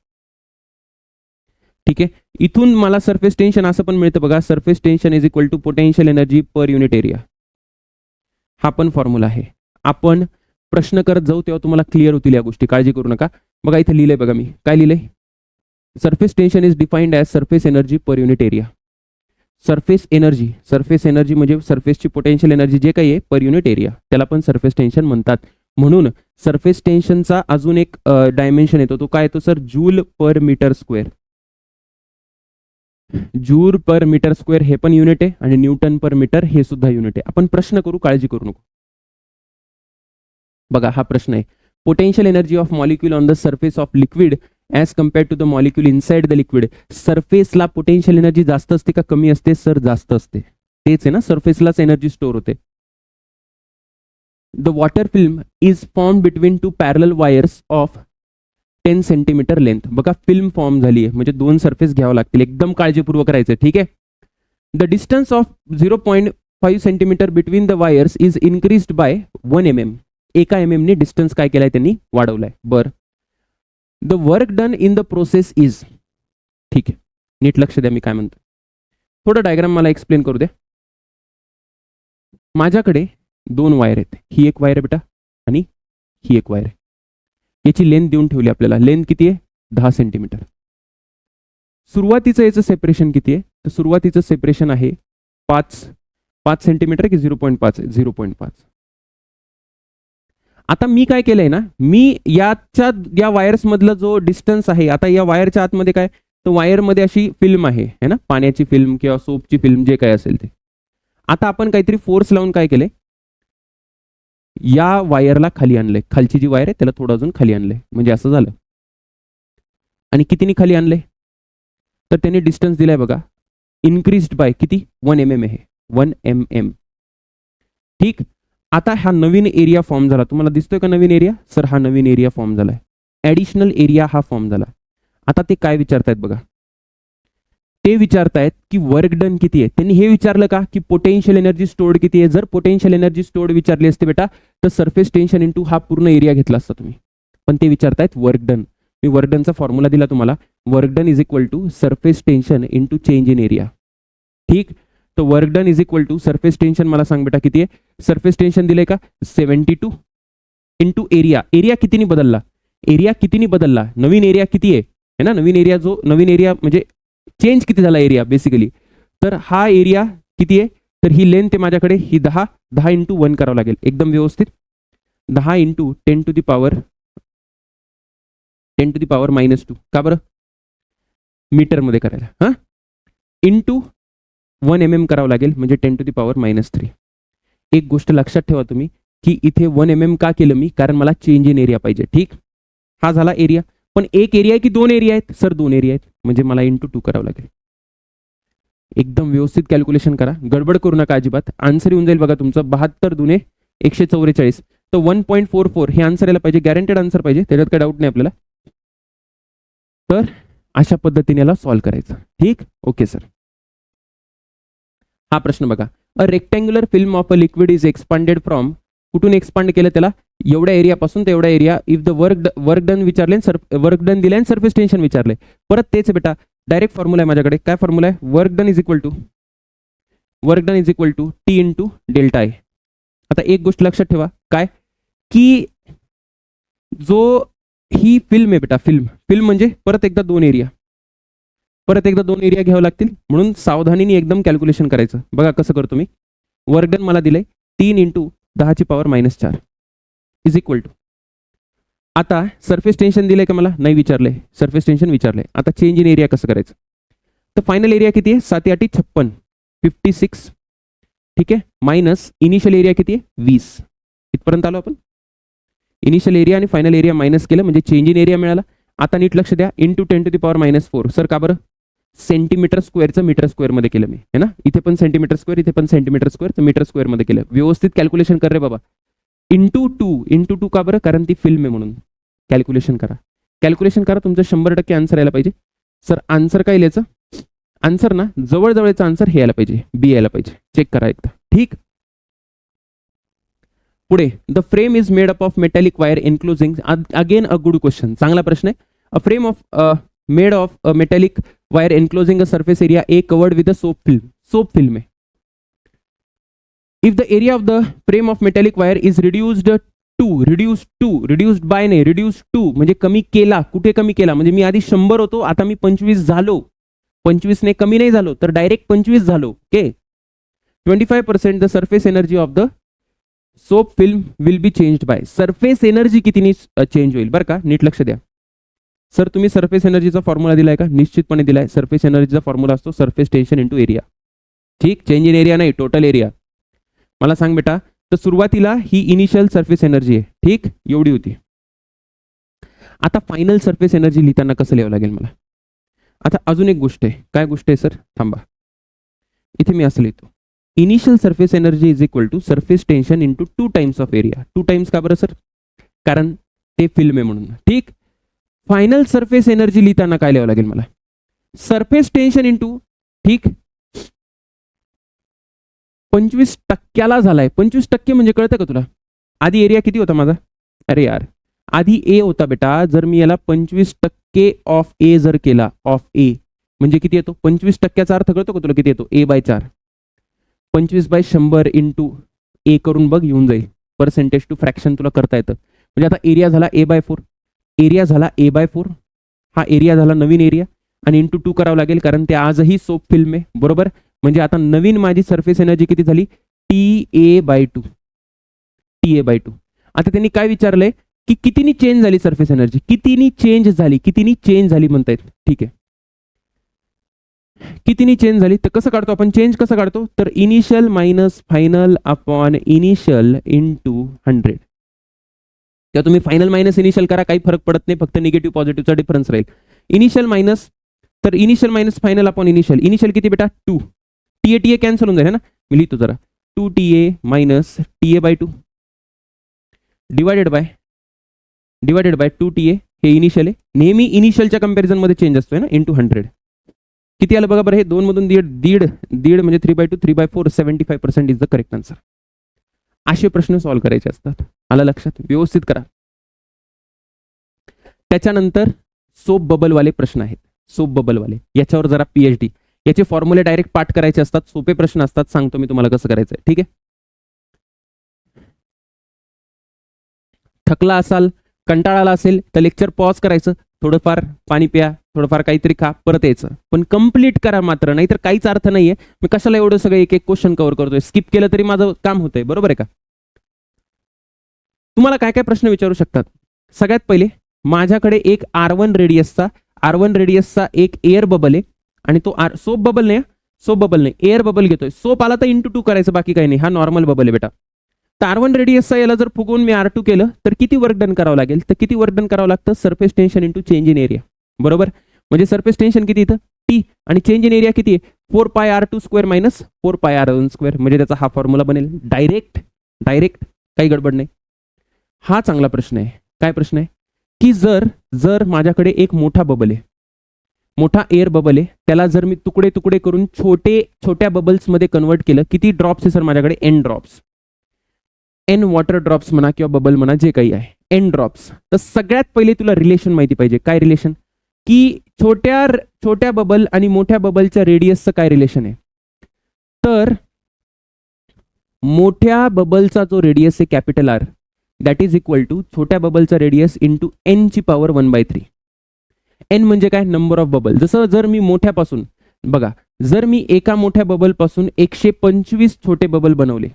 ठीक आहे, इथून मला सरफेस टेन्शन असं पण मिळतं बघा, surface tension is equal to potential energy per unit area. हा पण फॉर्म्युला आहे. आपण प्रश्न करत जाऊ तेव्हा तुम्हाला क्लिअर होतील या गोष्टी, काळजी करू नका. बघा इथे लिहिलंय, बघा मी काय लिहिलंय, surface tension is defined as surface energy per unit area. Surface energy म्हणजे सरफेसची पोटेन्शियल एनर्जी जे काही आहे पर युनिट एरिया, त्याला पण सरफेस टेन्शन म्हणतात. म्हणून सरफेस टेन्शनचा अजून एक डायमेन्शन येतो, तो काय येतो sir, joule per metre square. Joule per metre square हे पण युनिट आहे आणि न्यूटन पर मीटर हे सुद्धा युनिट आहे. आपण प्रश्न करू, काळजी करू नको. बघा हा प्रश्न आहे, potential energy of molecule on the surface of liquid as compared to the molecule inside the liquid. सरफेसला पोटेन्शियल एनर्जी जास्त असते का कमी असते सर, जास्त असते. तेच आहे ना, सरफेसलाच एनर्जी स्टोअर होते. The water film is form between two पॅरल वायर्स ऑफ 10 सेंटीमीटर लेंथ. बघा फिल्म फॉर्म झाली आहे म्हणजे दोन सरफेस घ्यावं लागतील, एकदम काळजीपूर्वक करायचं. ठीक आहे, the distance of 0.5 centimetre between the wires is increased by 1 mm. एका MM ने डिस्टन्स काय केलाय, त्यांनी वाढवलाय. बरं, the work done in the process is. ठीक आहे, नीट लक्ष द्या मी काय म्हणतो, थोडं डायग्राम मला एक्सप्लेन करू द्या. माझ्याकडे दोन वायर आहेत, ही एक वायर आहे बेटा आणि ही एक वायर आहे. याची लेंथ देऊन ठेवली आपल्याला, लेंथ किती आहे 10 सेंटीमीटर. सुरुवातीचं याचं सेपरेशन किती आहे, तर सुरुवातीचं सेपरेशन आहे 5 सेंटीमीटर की 0.5 0.5. आता मी काय केलंय ना, मी या वायर्स मधला जो डिस्टन्स आहे, आता या वायरच्या आतमध्ये काय, तर वायरमध्ये अशी फिल्म आहे ना, पाण्याची फिल्म किंवा सोपची फिल्म जे काय असेल ते. आता आपण काहीतरी फोर्स लावून काय केलंय, या वायरला खाली आणलंय, खालची जी वायर आहे त्याला थोडं अजून खाली आणलंय, म्हणजे असं झालं. आणि कितीने खाली आणलंय, तर त्याने डिस्टन्स दिलाय बघा, इन्क्रीज्ड बाय किती 1 mm आहे, 1 mm. ठीक, आता हा नवीन एरिया फॉर्म झाला, तुम्हाला दिसतोय का नवीन एरिया, सर हा नवीन एरिया फॉर्म झालाय, ऍडिशनल एरिया हा फॉर्म झाला. आता ते काय विचारतायत बघा, ते विचारतायत की वर्क डन किती आहे. त्यांनी हे विचारलं का की पोटेन्शियल एनर्जी स्टोर्ड किती आहे. जर पोटेन्शियल एनर्जी स्टोर्ड विचारली असते बेटा तर सरफेस टेन्शन इंटू हा पूर्ण एरिया घेतला असता तुम्ही, पण ते विचारतायत वर्क डन. मी वर्क डनचा फॉर्म्युला दिला तुम्हाला, work done is equal to surface tension into change in area. ठीक, तर work done is equal to surface tension मला सांग बेटा किती आहे, सरफेस टेन्शन दिले का 72 इंटू एरिया. एरिया कितीने बदलला, नवीन एरिया किती आहे ना, नवीन एरिया म्हणजे चेंज किती झाला एरिया बेसिकली. तर हा एरिया किती आहे, तर ही लेंथ आहे माझ्याकडे, ही 10 इंटू 1 करावं लागेल एकदम व्यवस्थित, 10 इंटू 10 टू दी पॉवर -2. का बरं, मीटरमध्ये करायला, हां, इंटू 1 mm करावं लागेल म्हणजे 10 टू दी पॉवर -3. एक गोष्ट लक्षात ठेवा तुम्ही की इथे 1 mm का केलं मी, कारण मला चेंज इन एरिया पाहिजे. ठीक, हा झाला एरिया, पण एक एरिया आहे की दोन एरिया आहेत, सर दोन एरिया आहेत, म्हणजे मला इंटू 2 करावं लागेल. एकदम व्यवस्थित कॅल्क्युलेशन करा, गडबड करू नका अजिबात, आन्सर येऊन जाईल बघा तुमचं 72 × 144. तर 1.44 हे आन्सर यायला पाहिजे, गॅरंटेड आन्सर पाहिजे, त्याच्यात काही डाऊट नाही आपल्याला. तर अशा पद्धतीने याला सॉल्व्ह करायचं. ठीक, ओके सर. हा प्रश्न बघा. A rectangular film of a liquid is expanded from, कुठून एक्सपांड केलं त्याला, एवढ्या एरियापासून ते एवढ्या area. If the work done विचारले, वर्क डन दिले आणि सरफेस टेन्शन विचारले. परत तेच बेटा, डायरेक्ट फॉर्म्युला आहे माझ्याकडे. काय फॉर्म्युला आहे? Work done is equal to T into delta A. आता एक गोष्ट लक्षात ठेवा, काय की जो ही फिल्म आहे बेटा, फिल्म म्हणजे परत एकदा दोन एरिया घ्यावे लागतील, म्हणून सावधानीने एकदम कॅल्क्युलेशन करायचं. बघा कसं करतो मी. वर्क डन मला दिलंय 3 इंटू 10⁻⁻4 इज इक्वल टू, आता सरफेस टेन्शन दिलंय का मला? नाही विचारलंय. Surface tension विचारलंय. आता चेंज इन एरिया कसं करायचं? तर फायनल एरिया किती आहे? 7×8 = 56. ठीक आहे, मायनस इनिशियल एरिया किती आहे? 20. इथपर्यंत आलो आपण. इनिशियल एरिया आणि फायनल एरिया मायनस केलं म्हणजे चेंज इन एरिया मिळाला. आता नीट लक्ष द्या, इंटू 10⁻⁻4. सर का बरं? सेंटीमीटर स्क्वेअरचं मीटर स्क्वेअर मध्ये केलं मी, है ना. इथे पण सेंटीमीटर स्क्वेअर, इथे पण सेंटीमीटर स्क्वेअर, तर मीटर स्क्वेअर मध्ये केलं. व्यवस्थित कॅल्क्युलेशन कर रे बाबा. इंटू टू का बरं? कारण ती फिल्म आहे म्हणून. कॅल्क्युलेशन करा, तुमचं 100% आन्सर यायला पाहिजे. सर आन्सर काय लिहायचं? आन्सर ना जवळजवळचा आन्सर हे यायला पाहिजे, बी यायला पाहिजे. चेक करा एकदा. ठीक, पुढे. The frame is made up of metallic wire enclosing, again a good question, चांगला प्रश्न आहे. A frame of made of a metallic wire enclosing a surface area a covered with a soap film आहे. If the area of the frame of metallic wire is reduced म्हणजे कमी केला. कुठे कमी केला? म्हणजे मी आधी 100 होतो, आता मी 25 झालो. 25 ने कमी नाही झालो, तर डायरेक्ट 25 झालो. Okay. 25% the surface energy of the soap film will be changed by. Surface energy कितीनी चेंज होईल बरं का, नीट लक्ष द्या. सर तुम्ही सरफेस एनर्जीचा फॉर्म्युला दिलाय का? निश्चितपणे दिलाय. सरफेस एनर्जीचा फॉर्म्युला असतो सरफेस टेन्शन इंटू एरिया. ठीक, चेंज इन एरिया नाही, टोटल एरिया. मला सांग बेटा, तर सुरुवातीला ही इनिशियल सरफेस एनर्जी आहे. ठीक, एवढी होती. आता फायनल सरफेस एनर्जी लिहिताना कसं लिहावं लागेल मला? आता अजून एक गोष्ट आहे. काय गोष्ट आहे सर? थांबा, इथे मी असं लिहितो. Initial surface energy is equal to surface tension into 2 times of area. 2 times का बरं सर? कारण ते फिल्म आहे म्हणून. ठीक, फायनल सरफेस एनर्जी लिहिताना काय लिहावं लागेल मला? सरफेस टेन्शन इंटू, ठीक, 25% झालाय. 25% म्हणजे कळतं का तुला? आधी एरिया किती होता माझा? अरे यार, आधी ए होता बेटा. जर मी याला 25% ऑफ ए जर केला, ऑफ ए म्हणजे किती येतो? 25%चा अर्थ कळतो का तुला किती येतो? A/4. 25/100 इंटू ए करून बघ, येऊन जाईल. पर्सेंटेज टू फ्रॅक्शन तुला करता येतं. म्हणजे आता एरिया झाला A/4, एरिया झाला A/4, हा एरिया झाला नवीन एरिया, आणि इंटू 2 करावं लागेल कारण ते आजही सोप फिल्म आहे. बरोबर, म्हणजे आता नवीन माझी सरफेस एनर्जी किती झाली? TA/2. आता त्यांनी काय विचारलंय की कितीनी चेंज झाली सरफेस एनर्जी? कितीनी चेंज झाली म्हणतायत. ठीक आहे, कितीनी चेंज झाली? तर कसं काढतो आपण चेंज? कसं काढतो? तर initial minus final upon initial into 100. किंवा तुम्ही फायनल मायनस इनिशियल करा, काही फरक पडत नाही, फक्त निगेटिव्ह पॉझिटिव्हचा डिफरन्स राहील. इनिशियल मायनस, तर initial minus final upon initial. Initial किती बेटा? 2. TA कॅन्सल होऊन जाईल है ना. मी लिहितो जरा. 2TA minus TA/2 divided by 2TA. हे इनिशियल आहे. नेहमी इनिशियलच्या कंपॅरिझन मध्ये चेंज असतो है ना, इंटू 100. किती आलं बघा बरं? हे 2 मधून दीड म्हणजे 3/2, 3/4, 75% इज द करेक्ट आन्सर. असे प्रश्न सॉल्व्ह करायचे असतात. आलं लक्षात? व्यवस्थित करा. त्याच्यानंतर सोप बबलवाले प्रश्न आहेत. सोप बबलवाले याच्यावर जरा PhD, याचे फॉर्म्युले डायरेक्ट पाठ करायचे असतात. सोपे प्रश्न असतात. सांगतो मी तुम्हाला कसं करायचं. ठीक आहे, थकला असाल, कंटाळाला असेल तर लेक्चर पॉज करायचं, थोडंफार पाणी प्या, थोडंफार काहीतरी खा, परत यायचं. पण कंप्लीट करा मात्र, नाहीतर काहीच अर्थ नाहीये. मी कशाला एवढं सगळं एक क्वेश्चन कव्हर करतोय? स्किप केलं तरी माझं काम होतंय. बरोबर आहे का? तुम्हाला काय काय प्रश्न विचारू शकतात? सगळ्यात पहिले, माझ्याकडे एक R1 रेडियसचा एक एअर बबल आहे, आणि तो सोप बबल नाही, एअर बबल घेतोय. सोप आला तर इंटू 2 करायचं, बाकी काही नाही. हा नॉर्मल बबल आहे बेटा. तर R1 रेडियसचा याला जर फुगवून मी R2 केलं तर किती वर्क डन करावं लागेल? तर किती वर्क डन करावं लागतं? Surface tension into change in area. बरोबर, म्हणजे सरफेस टेन्शन किती इथं? T, आणि चेंज इन एरिया किती आहे? 4πr² मायनस 4πr² म्हणजे त्याचा हा फॉर्म्युला बनेल. डायरेक्ट, काही गडबड नाही. हा चांगला प्रश्न आहे. काय प्रश्न आहे की जर जर माझ्याकडे एक मोठा बबल आहे, मोठा एअर बबल आहे, त्याला जर मी तुकडे तुकडे करून छोट्या बबल्समध्ये कन्वर्ट केलं, किती ड्रॉप्स आहे सर माझ्याकडे? N drops, N water drops म्हणा किंवा बबल म्हणा, जे काही आहे, एन ड्रॉप्स. तर सगळ्यात पहिले तुला रिलेशन माहिती पाहिजे. काय रिलेशन? की छोट्या बबल आणि मोठ्या बबलच्या रेडियसचं काय रिलेशन आहे? तर मोठ्या बबलचा जो रेडियस आहे capital R, that is equal to छोट्या बबलचा रेडियस इंटू एन ची पॉवर 1/3. एन म्हणजे काय? Number of bubble. जसं जर मी मोठ्यापासून बघा, जर मी एका मोठ्या बबल पासून 125 छोटे बबल बनवले,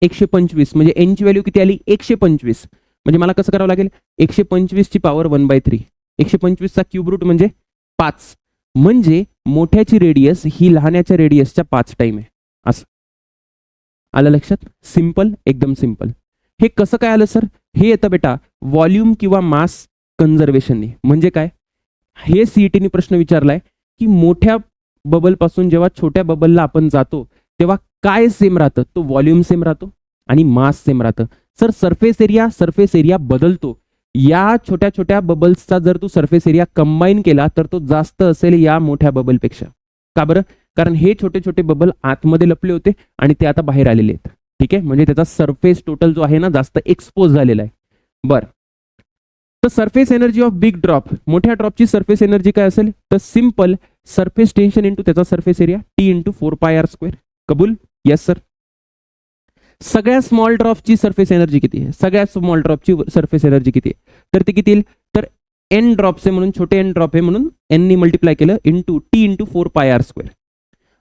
125 म्हणजे एन ची व्हॅल्यू किती आली? 125. म्हणजे मला कसं करावं लागेल? 125 ची पॉवर 1/3. 125 चा क्यूब रूट म्हणजे 5. म्हणजे मोठ्याची रेडियस ही लहान्याच्या रेडियसच्या 5 टाइम आहे. असं आलं लक्षात? सिंपल, एकदम सिंपल. हे कसं काय आलं सर? हे येतं बेटा व्हॉल्यूम किंवा मास कन्झर्वेशनने. म्हणजे काय? हे सीईटीने प्रश्न विचारलाय की मोठ्या बबल पासून जेव्हा छोट्या बबलला आपण जातो तेव्हा काय सेम राहतं? तो व्हॉल्यूम सेम राहतो आणि मास सेम राहतं. सर सरफेस एरिया बदलतो. या छोट्या छोट्या बबल्सचा जर तू सरफेस एरिया कंबाईन केला तर तो जास्त असेल या मोठ्या बबलपेक्षा. का बरं? कारण हे छोटे छोटे बबल आतमध्ये लपले होते आणि ते आता बाहेर आलेले आहेत. ठीक आहे, म्हणजे त्याचा सरफेस टोटल जो आहे ना जास्त एक्सपोज झालेला आहे. बरं, तर surface energy of big drop, मोठ्या ड्रॉपची सरफेस एनर्जी काय असेल? तर सिंपल सरफेस टेन्शन इंटू त्याचा surface area T into 4πr². कबूल? Yes sir. सगळ्या स्मॉल ड्रॉपची सरफेस एनर्जी किती आहे? सगळ्या स्मॉल ड्रॉपची सरफेस एनर्जी किती आहे? तर ते किती येईल? तर एन ड्रॉप्स आहे म्हणून, छोटे एन ड्रॉप आहे म्हणून एन नी मल्टिप्लाय केलं into T into 4πr².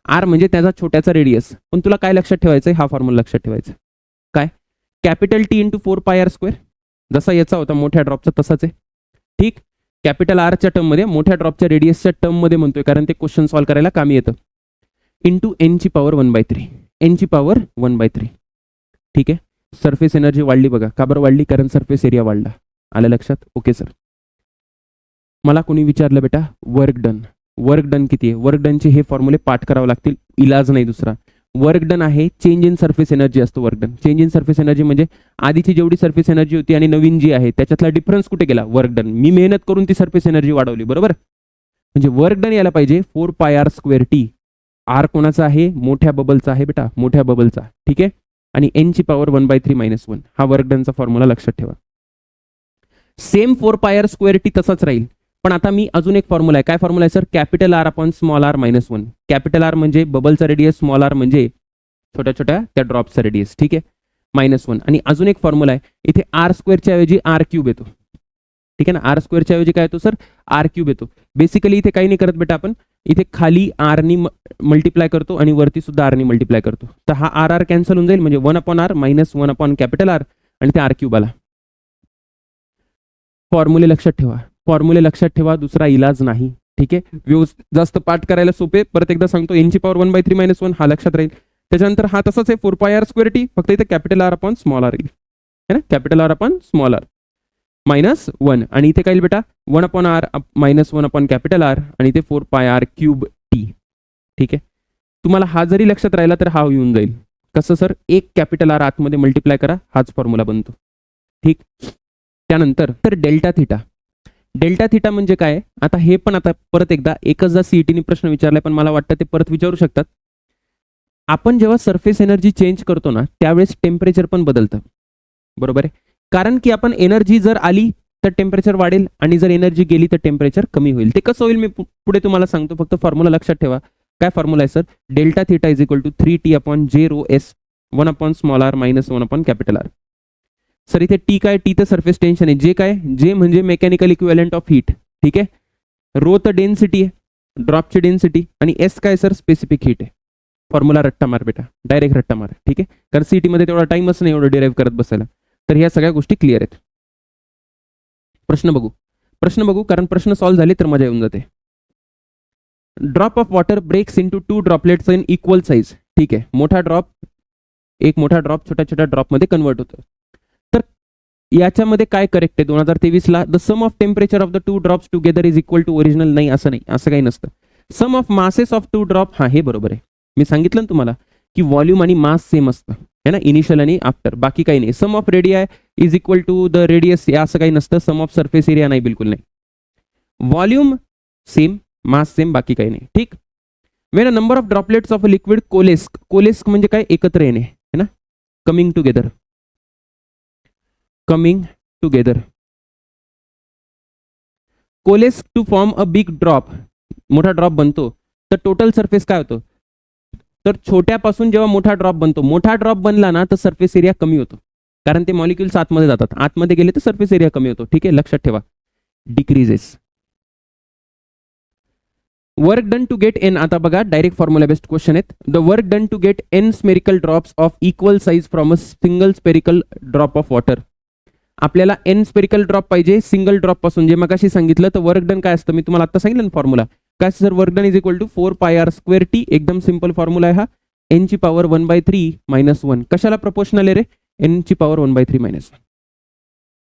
R म्हणजे त्याचा छोट्याचा रेडियस. पण तुला काय लक्षात ठेवायचं आहे? हा फॉर्म्युला लक्षात ठेवायचा. काय? Capital T into 4πr². जसा याचा होता मोठ्या ड्रॉपचा तसाच आहे. ठीक, कॅपिटल आरच्या टर्ममध्ये, मोठ्या ड्रॉपच्या रेडियसच्या टर्ममध्ये म्हणतोय कारण ते क्वेश्चन सॉल्व्ह करायला कामी येतं. इंटू एन ची पॉवर 1/3. एन ची पॉवर 1/3. ठीक आहे, सरफेस एनर्जी वाढली बघा. का बरं वाढली? कारण सरफेस एरिया वाढला. आलं लक्षात? Okay sir. मला कोणी विचारलं बेटा वर्क डन, वर्क डन किती आहे? वर्क डनचे हे फॉर्म्युले पाठ करावे लागतील, इलाज नाही दुसरा. वर्क डन आहे चेंज इन सरफेस एनर्जी असतो. Work done, change in surface energy म्हणजे आधीची जेवढी सरफेस एनर्जी होती आणि नवीन जी आहे त्याच्यातला डिफरन्स कुठे गेला? Work done. मी मेहनत करून ती सरफेस एनर्जी वाढवली, बरोबर? म्हणजे वर्क डन यायला पाहिजे 4πr²t. आर कोणाचा आहे? मोठ्या बबलचा आहे बेटा, मोठ्या बबलचा. ठीक आहे, आणि एन ची पॉवर 1/3 - 1. हा वर्क डनचा फॉर्म्युला लक्षात ठेवा. सेम 4πr²t तसाच राहील, पण आता मी अजून एक फॉर्म्युला आहे. काय फॉर्म्युला आहे sir? Capital R upon small R -1. Capital R म्हणजे बबलचा रेडियस, स्मॉल आर म्हणजे छोट्या छोट्या त्या ड्रॉपचा रेडियस. ठीक आहे, -1. आणि अजून एक फॉर्म्युला आहे इथे, r² ऐवजी r³ येतो. ठीक आहे ना, r² ऐवजी काय येतो सर? r³ येतो. बेसिकली इथे काही नाही करत बेटा, आपण इथे खाली r नी मल्टिप्लाय करतो आणि वरती सुद्धा r नी मल्टिप्लाय करतो. तर हा r कॅन्सल होऊन जाईल, म्हणजे 1/r - 1 कॅपिटल आर आणि ते r³ आला. फॉर्म्युले लक्षात ठेवा, फॉर्म्युले लक्षात ठेवा, दुसरा इलाज नाही. ठीक आहे, जास्त पाठ करायला सोपे. परत एकदा सांगतो, एन ची पॉवर 1/3 - 1 हा लक्षात राहील. त्याच्यानंतर हा तसाच आहे 4πr²t, फक्त इथे capital R upon small R येईल. है ना, capital R upon small R -1. आणि इथे काय येईल बेटा? 1/r - 1 कॅपिटल आर आणि इथे 4πr³t. ठीक आहे, तुम्हाला हा जरी लक्षात राहिला तर हा येऊन जाईल. कसं सर? एक कॅपिटल आर आतमध्ये मल्टिप्लाय करा, हाच फॉर्म्युला बनतो. ठीक, त्यानंतर तर डेल्टा थिटा. डेल्टा थिटा म्हणजे काय? आता हे पण आता परत एकदा एकचदा सीईटीने प्रश्न विचारलाय, पण मला वाटतं ते परत विचारू शकतात. आपण जेव्हा सरफेस एनर्जी चेंज करतो ना त्यावेळेस टेम्परेचर पण बदलतं, बरोबर आहे? कारण की आपण एनर्जी जर आली तर टेम्परेचर वाढेल आणि जर एनर्जी गेली तर टेम्परेचर कमी होईल. ते कसं होईल मी पुढे तुम्हाला सांगतो, फक्त फॉर्म्युला लक्षात ठेवा. काय फॉर्म्युला आहे sir? Delta theta is equal to 3t upon j rho s 1 upon small R - 1 upon capital R. Sir इथे टी काय? टी तर सरफेस टेन्शन आहे. जे काय? जे म्हणजे मेकॅनिकल इक्विव्हॅलंट ऑफ हीट. ठीक आहे, रो तर डेन्सिटी आहे, ड्रॉपची डेन्सिटी, आणि एस काय सर? स्पेसिफिक हीट आहे. फॉर्म्युला रट्टा मार बेटा, डायरेक्ट रट्टा मार. ठीक आहे, कारण सीईटी मध्ये तेवढा टाइमच नाही एवढं डिराईव्ह करत बसायला. तर ह्या सगळ्या गोष्टी क्लिअर आहेत. प्रश्न बघू, कारण प्रश्न सॉल्व्ह झाले तर मजा येऊन जाते. Drop of water breaks into 2 droplets in equal size. ठीक आहे, एक मोठा ड्रॉप छोट्या छोट्या ड्रॉपमध्ये कन्वर्ट होतो. तर याच्यामध्ये काय करेक्ट आहे? 2023 ला the sum of temperature of the 2 drops together is equal to original. नाही, असं नाही, असं काही नसतं. Sum of masses of 2 drop, हा हे बरोबर आहे. मी सांगितलं ना तुम्हाला की व्हॉल्यूम आणि मास सेम असतं, है ना, इनिशियल आणि आफ्टर, बाकी काही नाही. Sum of radii is equal to the radius, या असं काही नसतं. सम ऑफ सरफेस एरिया नाही, बिलकुल नाही. व्हॉल्यूम सेम, मास सेम, बाकी काही नाही. ठीक. When a number of droplets of a liquid coalesce, coalesce म्हणजे काय, एकत्र येणे है ना, coming together, coming together, coalesce to form a big drop, मोठा ड्रॉप बनतो, तर टोटल सरफेस काय होतं, तर छोट्यापासून जेव्हा मोठा ड्रॉप बनतो, मोठा ड्रॉप बनला ना तर सरफेस एरिया कमी होतो, कारण ते मॉलिक्युल्स आतमध्ये जातात, आतमध्ये गेले तर सरफेस एरिया कमी होतो. ठीक आहे, लक्षात ठेवा. Decreases. Work done to get N, आता बघा डायरेक्ट फॉर्म्युला बेस्ड क्वेश्चन आहेत. The work done to get N spherical drops of equal size from a single spherical drop of water. आपल्याला एन स्पेरिकल ड्रॉप पाहिजे single drop पासून, जे मगाशी सांगितलं. तर वर्क डन काय असतं, मी तुम्हाला आता सांगितलं ना फॉर्म्युला काय sir, work done is equal to 4πr²t. एकदम सिंपल फॉर्म्युला आहे हा. एन ची पॉवर 1/3 - 1. कशाला प्रपोर्शनल आहे रे, एन ची power 1/3 - 1.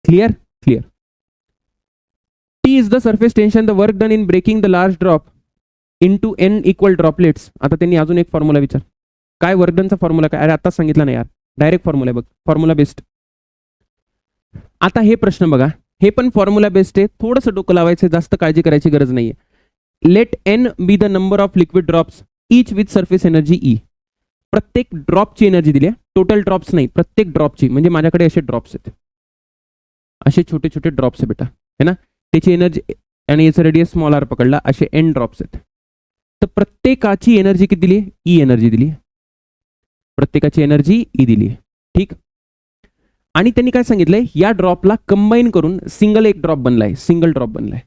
Clear, clear. T is the surface tension, the work done in breaking the large drop into N equal droplets. आता त्यांनी अजून एक फॉर्म्युला विचार, काय वर्क डनचा फॉर्म्युला काय, अरे आता सांगितलं नाही यार, डायरेक्ट फॉर्म्युला बघ, फॉर्म्युला बेस्ड. आता हे प्रश्न बघा, हे पण फॉर्म्युला बेस्ड आहे, थोडंसं डोकं लावायचं, जास्त काळजी करायची गरज नाहीये. Let N be the number of liquid drops each with surface energy E. प्रत्येक ड्रॉपची एनर्जी दिली आहे, टोटल ड्रॉप्स नाही, प्रत्येक ड्रॉपची. म्हणजे माझ्याकडे असे ड्रॉप्स आहेत, असे छोटे छोटे ड्रॉप्स आहे बेटा, है ना, त्याची एनर्जी, आणि याचं रेडियस स्मॉल आर पकडला, असे एन ड्रॉप्स आहेत. तर प्रत्येकाची एनर्जी किती दिली, ई एनर्जी दिली, प्रत्येकाची एनर्जी ई दिली. ठीक. आणि त्यांनी काय सांगितलंय, या ड्रॉपला कंबाईन करून सिंगल एक ड्रॉप बनलाय, सिंगल ड्रॉप बनलाय,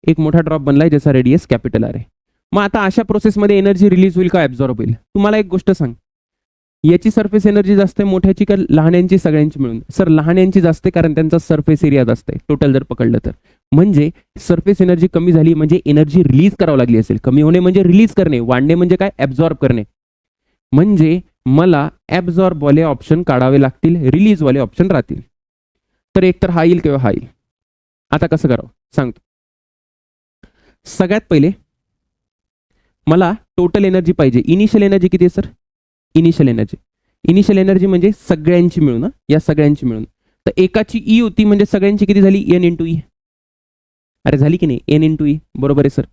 एक मोठा ड्रॉप बनलाय ज्याचा रेडियस कॅपिटल आर आहे. मग आता अशा प्रोसेसमध्ये एनर्जी रिलीज होईल का ऍब्झॉर्ब होईल. तुम्हाला एक गोष्ट सांग, याची सरफेस एनर्जी जास्त आहे मोठ्याची का लहान्यांची, सगळ्यांची मिळून. सर लहान्यांची जास्त आहे, कारण त्यांचा सरफेस एरिया जास्त आहे टोटल जर पकडलं तर. म्हणजे सरफेस एनर्जी कमी झाली म्हणजे एनर्जी रिलीज करावं लागली असेल. कमी होणे म्हणजे रिलीज करणे, वाढणे म्हणजे काय, ऍब्झॉर्ब करणे. म्हणजे मला ऍब्झॉर्ब वाले ऑप्शन काढावे लागतील, रिलीज वाले ऑप्शन राहतील. तर एकतर हा येईल किंवा हा येईल. आता कसं करावं सांगतो. सगळ्यात पहिले मला टोटल एनर्जी पाहिजे. इनिशियल एनर्जी किती आहे sir, initial energy, initial energy म्हणजे सगळ्यांची मिळून, या सगळ्यांची मिळून. तर एकाची ई होती म्हणजे सगळ्यांची किती झाली, एन इंटू ई. अरे झाली की नाही, एन इंटू ई, बरोबर आहे सर.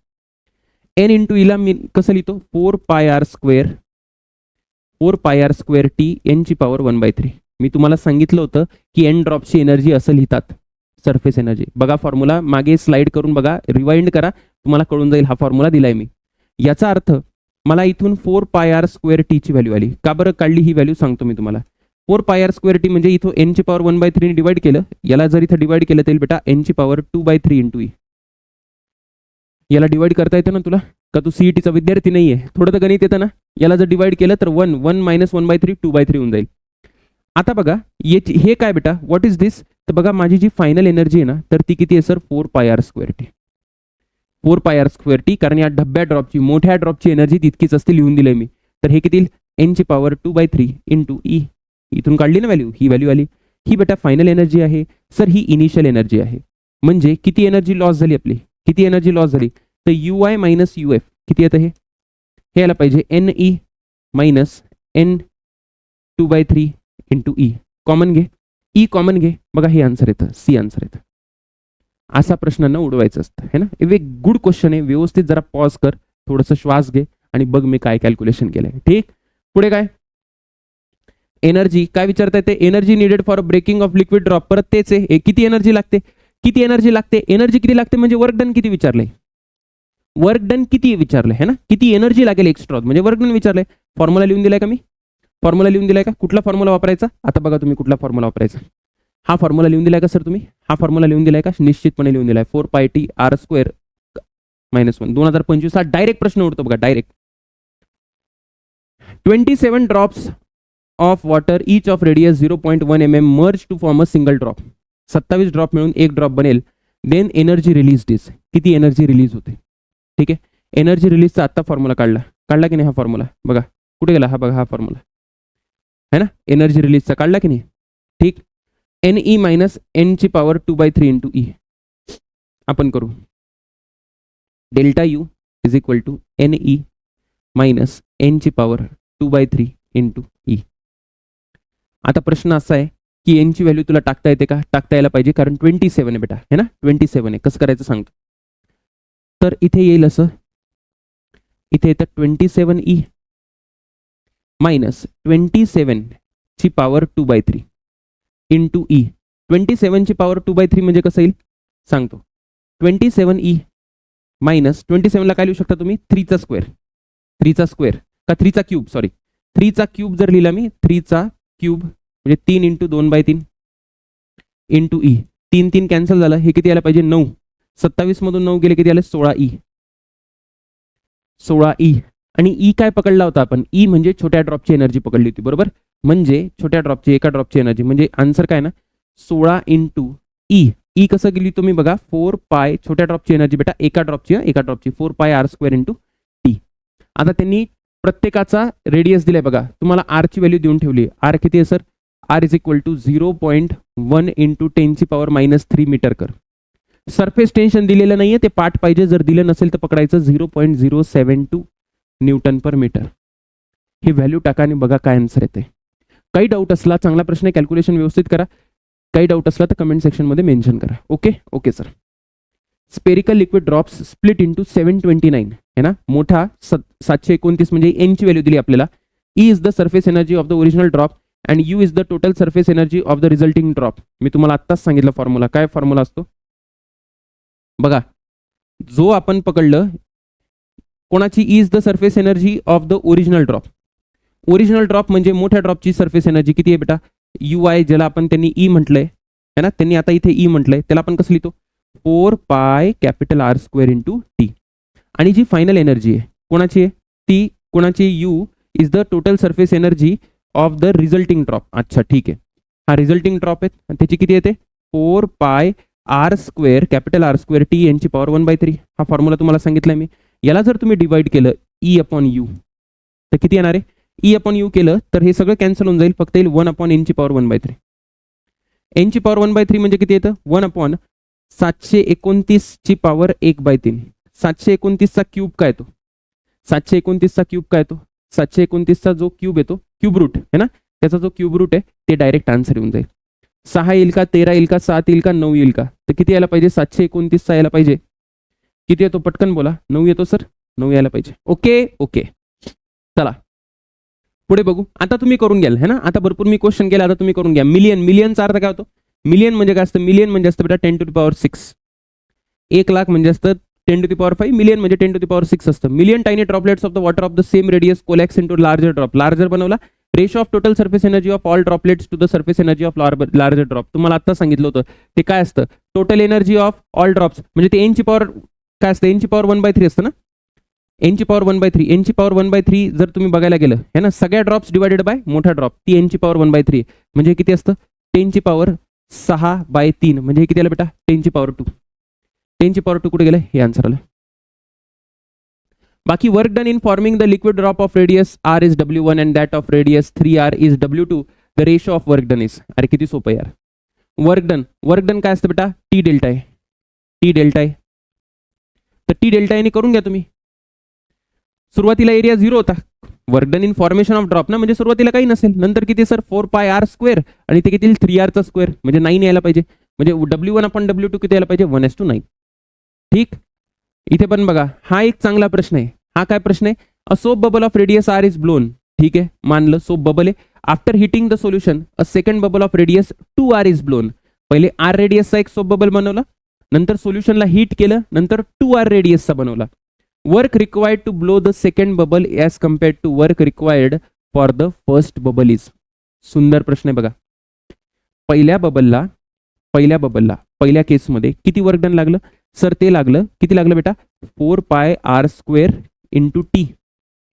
एन इंटू ईला मी कसं लिहितो, 4πr², 4πr²t एन ची पॉवर 1/3. मी तुम्हाला सांगितलं होतं की एन ड्रॉपची एनर्जी असं लिहितात, सरफेस एनर्जी. बघा फॉर्म्युला, मागे स्लाइड करून बघा, रिवाइंड करा, तुम्हाला कळून जाईल. हा फॉर्म्युला दिलाय मी. याचा अर्थ मला इथून 4πr²t ची व्हॅल्यू आली. का बरं काढली ही व्हॅल्यू सांगतो मी तुम्हाला. 4πr²t म्हणजे इथं एन ची पॉवर 1/3 डिवाइड केलं, याला जर इथं डिवाइड केलं तर बेटा एन ची पॉवर 2/3 इंटू ई. याला डिवाइड करता येतं ना तुला, का तू सीईटीचा विद्यार्थी नाहीये, थोडं तर गणित येतं ना. याला जर डिवाइड केलं तर 1 - 1/3 2/3 होऊन जाईल. आता बघा हे काय बेटा, व्हॉट इज दिस. तर बघा माझी जी फायनल एनर्जी आहे ना, तर ती किती आहे सर, 4πr²t. 4πr²t, कारण या डब्या ड्रॉपची, मोठ्या ड्रॉपची एनर्जी तितकीच असते, लिहून दिलंय मी. तर हे किती, एन ची पॉवर 2/3 इंटू ई. इथून काढली ना व्हॅल्यू, ही व्हॅल्यू आली. ही बेटा फायनल एनर्जी आहे सर, ही इनिशियल एनर्जी आहे. म्हणजे किती एनर्जी लॉस झाली आपली, किती एनर्जी लॉस झाली, तर UI - UF किती येतं, हे यायला पाहिजे NE - N 2/3 into E. Common घे, ई कॉमन घे, बघा हे आन्सर येतं, सी आन्सर येतं. असा प्रश्नांना उडवायचं असतं, है ना. एक गुड क्वेश्चन आहे, व्यवस्थित जरा पॉज कर, थोडंसं श्वास घे आणि बघ मी काय कॅल्क्युलेशन केलंय. ठीक. पुढे काय, एनर्जी काय विचारता येते, energy needed for breaking of liquid drop. परत तेच आहे, किती एनर्जी लागते, किती एनर्जी लागते, एनर्जी किती लागते म्हणजे वर्क डन किती विचारलंय, वर्क डन किती विचारलंय, है ना, किती एनर्जी लागेल एक्स्ट्रा म्हणजे वर्क डन विचारलंय. फॉर्म्युला लिहून दिलाय का मी, फॉर्म्युला लिहून दिलाय का, कुठला फॉर्म्युला वापरायचा, आता बघा तुम्ही कुठला फॉर्म्युला वापरायचा. हा फॉर्म्युला लिहून दिलाय का सर तुम्ही, हा फॉर्म्युला लिहून दिलाय का, निश्चितपणे लिहून दिलाय. 4πr² - 1 2025 हा डायरेक्ट प्रश्न उडतो बघा, direct. 27 drops of water each of radius 0.1 mm merge to form a single drop. 27 drop मिळून एक ड्रॉप बनेल. देन एनर्जी रिलीज इज, किती एनर्जी रिलीज होते. ठीक आहे, एनर्जी रिलीजचा आत्ता फॉर्म्युला काढला की नाही, हा फॉर्म्युला बघा कुठे गेला, हा बघा हा फॉर्म्युला है ना, एनर्जी रिलीजचा काढला की नाही. ठीक. NE - N ची पॉवर 2/3 इंटू ई. आपण करू delta U is equal to NE - N ची पॉवर 2/3 इंटू ई. आता प्रश्न असा आहे की एनची व्हॅल्यू तुला टाकता येते का? टाकता यायला पाहिजे, कारण 27 आहे बेटा, है ना, 27 आहे. कसं करायचं सांगतो. तर इथे येईल असं, इथे येतं 27E मायनस 27 ची पॉवर 2/3 इंटू ई. 27 ची पॉवर 2/3 म्हणजे कसं येईल सांगतो. 27E मायनस 27 ला काय लिहू शकता तुम्ही? 3चा स्क्वेअर, 3चा स्क्वेअर का 3चा क्यूब, सॉरी 3चा क्यूब जर लिहिला मी, 3चा क्यूब म्हणजे 3 इंटू 2/3 इंटू ई. 3 3 कॅन्सल झालं, हे किती यायला पाहिजे? 9. 27 मधून 9 गेले किती आले? 16E. 16E. आणि ई काय पकडला होता आपण? ई म्हणजे छोट्या ड्रॉपची एनर्जी पकडली होती, बरोबर. म्हणजे छोट्या ड्रॉपची, एका ड्रॉपची एनर्जी, म्हणजे आन्सर काय ना 16 इंटू ई. ई कसं गेली तुम्ही बघा, 4 पाय छोट्या ड्रॉपची एनर्जी बेटा, एका ड्रॉपची 4 pi R square into T. आता त्यांनी प्रत्येकाचा रेडियस दिलाय बघा, तुम्हाला आर ची व्हॅल्यू देऊन ठेवली. आर किती आहे sir? R is equal to 0.1 into 10⁻³ metre कर. सरफेस टेन्शन दिलेलं नाहीये, ते पाठ पाहिजे. जर दिलं नसेल तर पकडायचं 0.072 न्यूटन पर मीटर. हे व्हॅल्यू टाका आणि बघा काय आन्सर येते. काही डाऊट असला, चांगला प्रश्न आहे, कॅल्क्युलेशन व्यवस्थित करा. काही डाऊट असला तर कमेंट सेक्शनमध्ये मेन्शन करा. Okay okay sir. Spherical liquid drops split into 729 है ना. मोठा 729 म्हणजे एन ची व्हॅल्यू दिली आपल्याला. E is the surface energy of the original drop and U is the total surface energy of the resulting drop. मी तुम्हाला आत्ताच सांगितलं फॉर्म्युला. काय फॉर्म्युला असतो बघा, जो आपण पकडलं कोणाची? Is the surface energy of the original drop. Original drop म्हणजे मोठ्या ड्रॉपची सरफेस एनर्जी किती आहे बेटा? यू आय, ज्याला आपण त्यांनी ई म्हटलंय है ना, त्यांनी आता इथे ई म्हटलंय, त्याला आपण कसं लिहितो? 4 pi capital R square into T. आणि जी फायनल एनर्जी आहे कोणाची आहे? ती कोणाची? U is the total surface energy of the resulting drop. अच्छा ठीक आहे, हा रिझल्टिंग ड्रॉप आहे आणि त्याची किती येते? 4 pi R square capital R square T यांची पॉवर 1/3. हा फॉर्म्युला तुम्हाला सांगितलाय मी. याला जर तुम्ही डिवाइड केलं ई अपॉन यू तर किती येणार आहे? ई अपॉन यू केलं तर हे सगळं कॅन्सल होऊन जाईल, फक्त येईल 1 अपॉन एन ची पॉवर 1/3. एन ची पॉवर 1/3 म्हणजे किती येतं? 1 अपॉन 729 ची पॉवर 1/3. 729 चा क्यूब काय येतो? 729 चा क्यूब काय येतो? 729 चा जो क्यूब येतो, क्यूब रूट है ना, त्याचा जो क्यूब रूट आहे ते डायरेक्ट आन्सर येऊन जाईल. 6 येईल का, 13 येईल का, 7 येईल का, 9 येईल का? तर किती यायला पाहिजे? 729 चा यायला पाहिजे. किती येतो पटकन बोला? 9 येतो सर, 9 यायला पाहिजे. ओके ओके चला पुढे बघू. आता तुम्ही करून घ्याल है ना, आता भरपूर मी क्वेश्चन केला, आता तुम्ही करून घ्या. मिलियन, मिलियनचा अर्थ काय होतो? मिलियन म्हणजे काय असतं? मिलियन म्हणजे असतं बेटा 10⁻6. 1 लाख म्हणजे असतं 10⁵. मिलियन म्हणजे 10⁻6 असतं. Million tiny droplets of the water of the same radius coalesce into larger drop. Larger बनवला. Ratio of total surface energy of all droplets to the surface energy of larger drop. तुम्हाला आता सांगितलं होतं ते काय असतं? Total energy of all drops म्हणजे ते एनची पॉवर काय असतं? एनची पॉवर 1/3 असतं ना. एनची पॉवर 1/3. एनची पॉवर 1/3 जर तुम्ही बघायला गेलं है ना, सगळ्या ड्रॉप्स डिवायडेड बाय मोठा ड्रॉप, ती एनची पॉवर 1/3 म्हणजे किती असतं? 10ची पॉवर 6/3 म्हणजे किती आलं बेटा? 10ची पॉवर 2. 10ची पॉवर 2 कुठे गेलं? हे आन्सर आलं. बाकी work done in forming the liquid drop of radius R is W1 and that of radius 3R is W2. The ratio of work done is. अरे किती सोपं यार. वर्क डन काय असतं बेटा? टी डेल्टा आहे. टी डेल्टा आहे तर टी डेल्टा याने करून घ्या तुम्ही. सुरुवातीला एरिया 0 होता. Work done in formation of drop ना, म्हणजे सुरुवातीला काही नसेल. नंतर किती सर? 4 पाय आर स्क्वेअर आणि ते किती? 3R चा स्क्वेअर म्हणजे 9 यायला पाहिजे. म्हणजे W1 अपॉन W2 किती यायला पाहिजे? 1:9. ठीक. इथे पण बघा, हा एक चांगला प्रश्न आहे. हा काय प्रश्न आहे? A soap bubble of radius R is blown. ठीक आहे, मानलं सोप बबल आहे. After hitting the solution a second bubble of radius 2R is blown. पहिले आर रेडियसचा एक सोप बबल बनवला, नंतर सोल्युशनला हीट केलं, नंतर 2R रेडियसचा बनवला. Work required to blow the second bubble as compared to work required for the first bubble is. सुंदर प्रश्न आहे बघा. पहिल्या पहिल्या केसमध्ये किती वर्क डन लागलं सर? ते लागलं, किती लागलं बेटा? 4 pi R square into T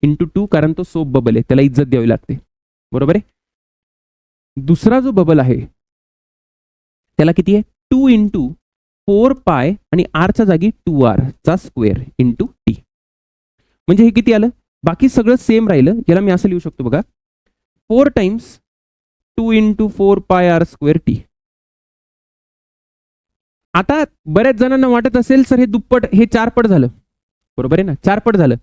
into 2, कारण तो सोप बबल आहे, त्याला इज्जत द्यावी लागते, बरोबर आहे. दुसरा जो बबल आहे त्याला किती आहे? 2 इंटू 4 पाय आणि आरच्या जागी 2R चा स्क्वेअर इंटू टी. म्हणजे हे किती आलं? बाकी सगळं सेम राहिलं. याला मी असं लिहू शकतो बघा, 4 times 2 into 4 pi R square T. आता बऱ्याच जणांना वाटत असेल सर हे दुप्पट, हे 4 पट झालं, बरोबर आहे ना? 4 पट झालं.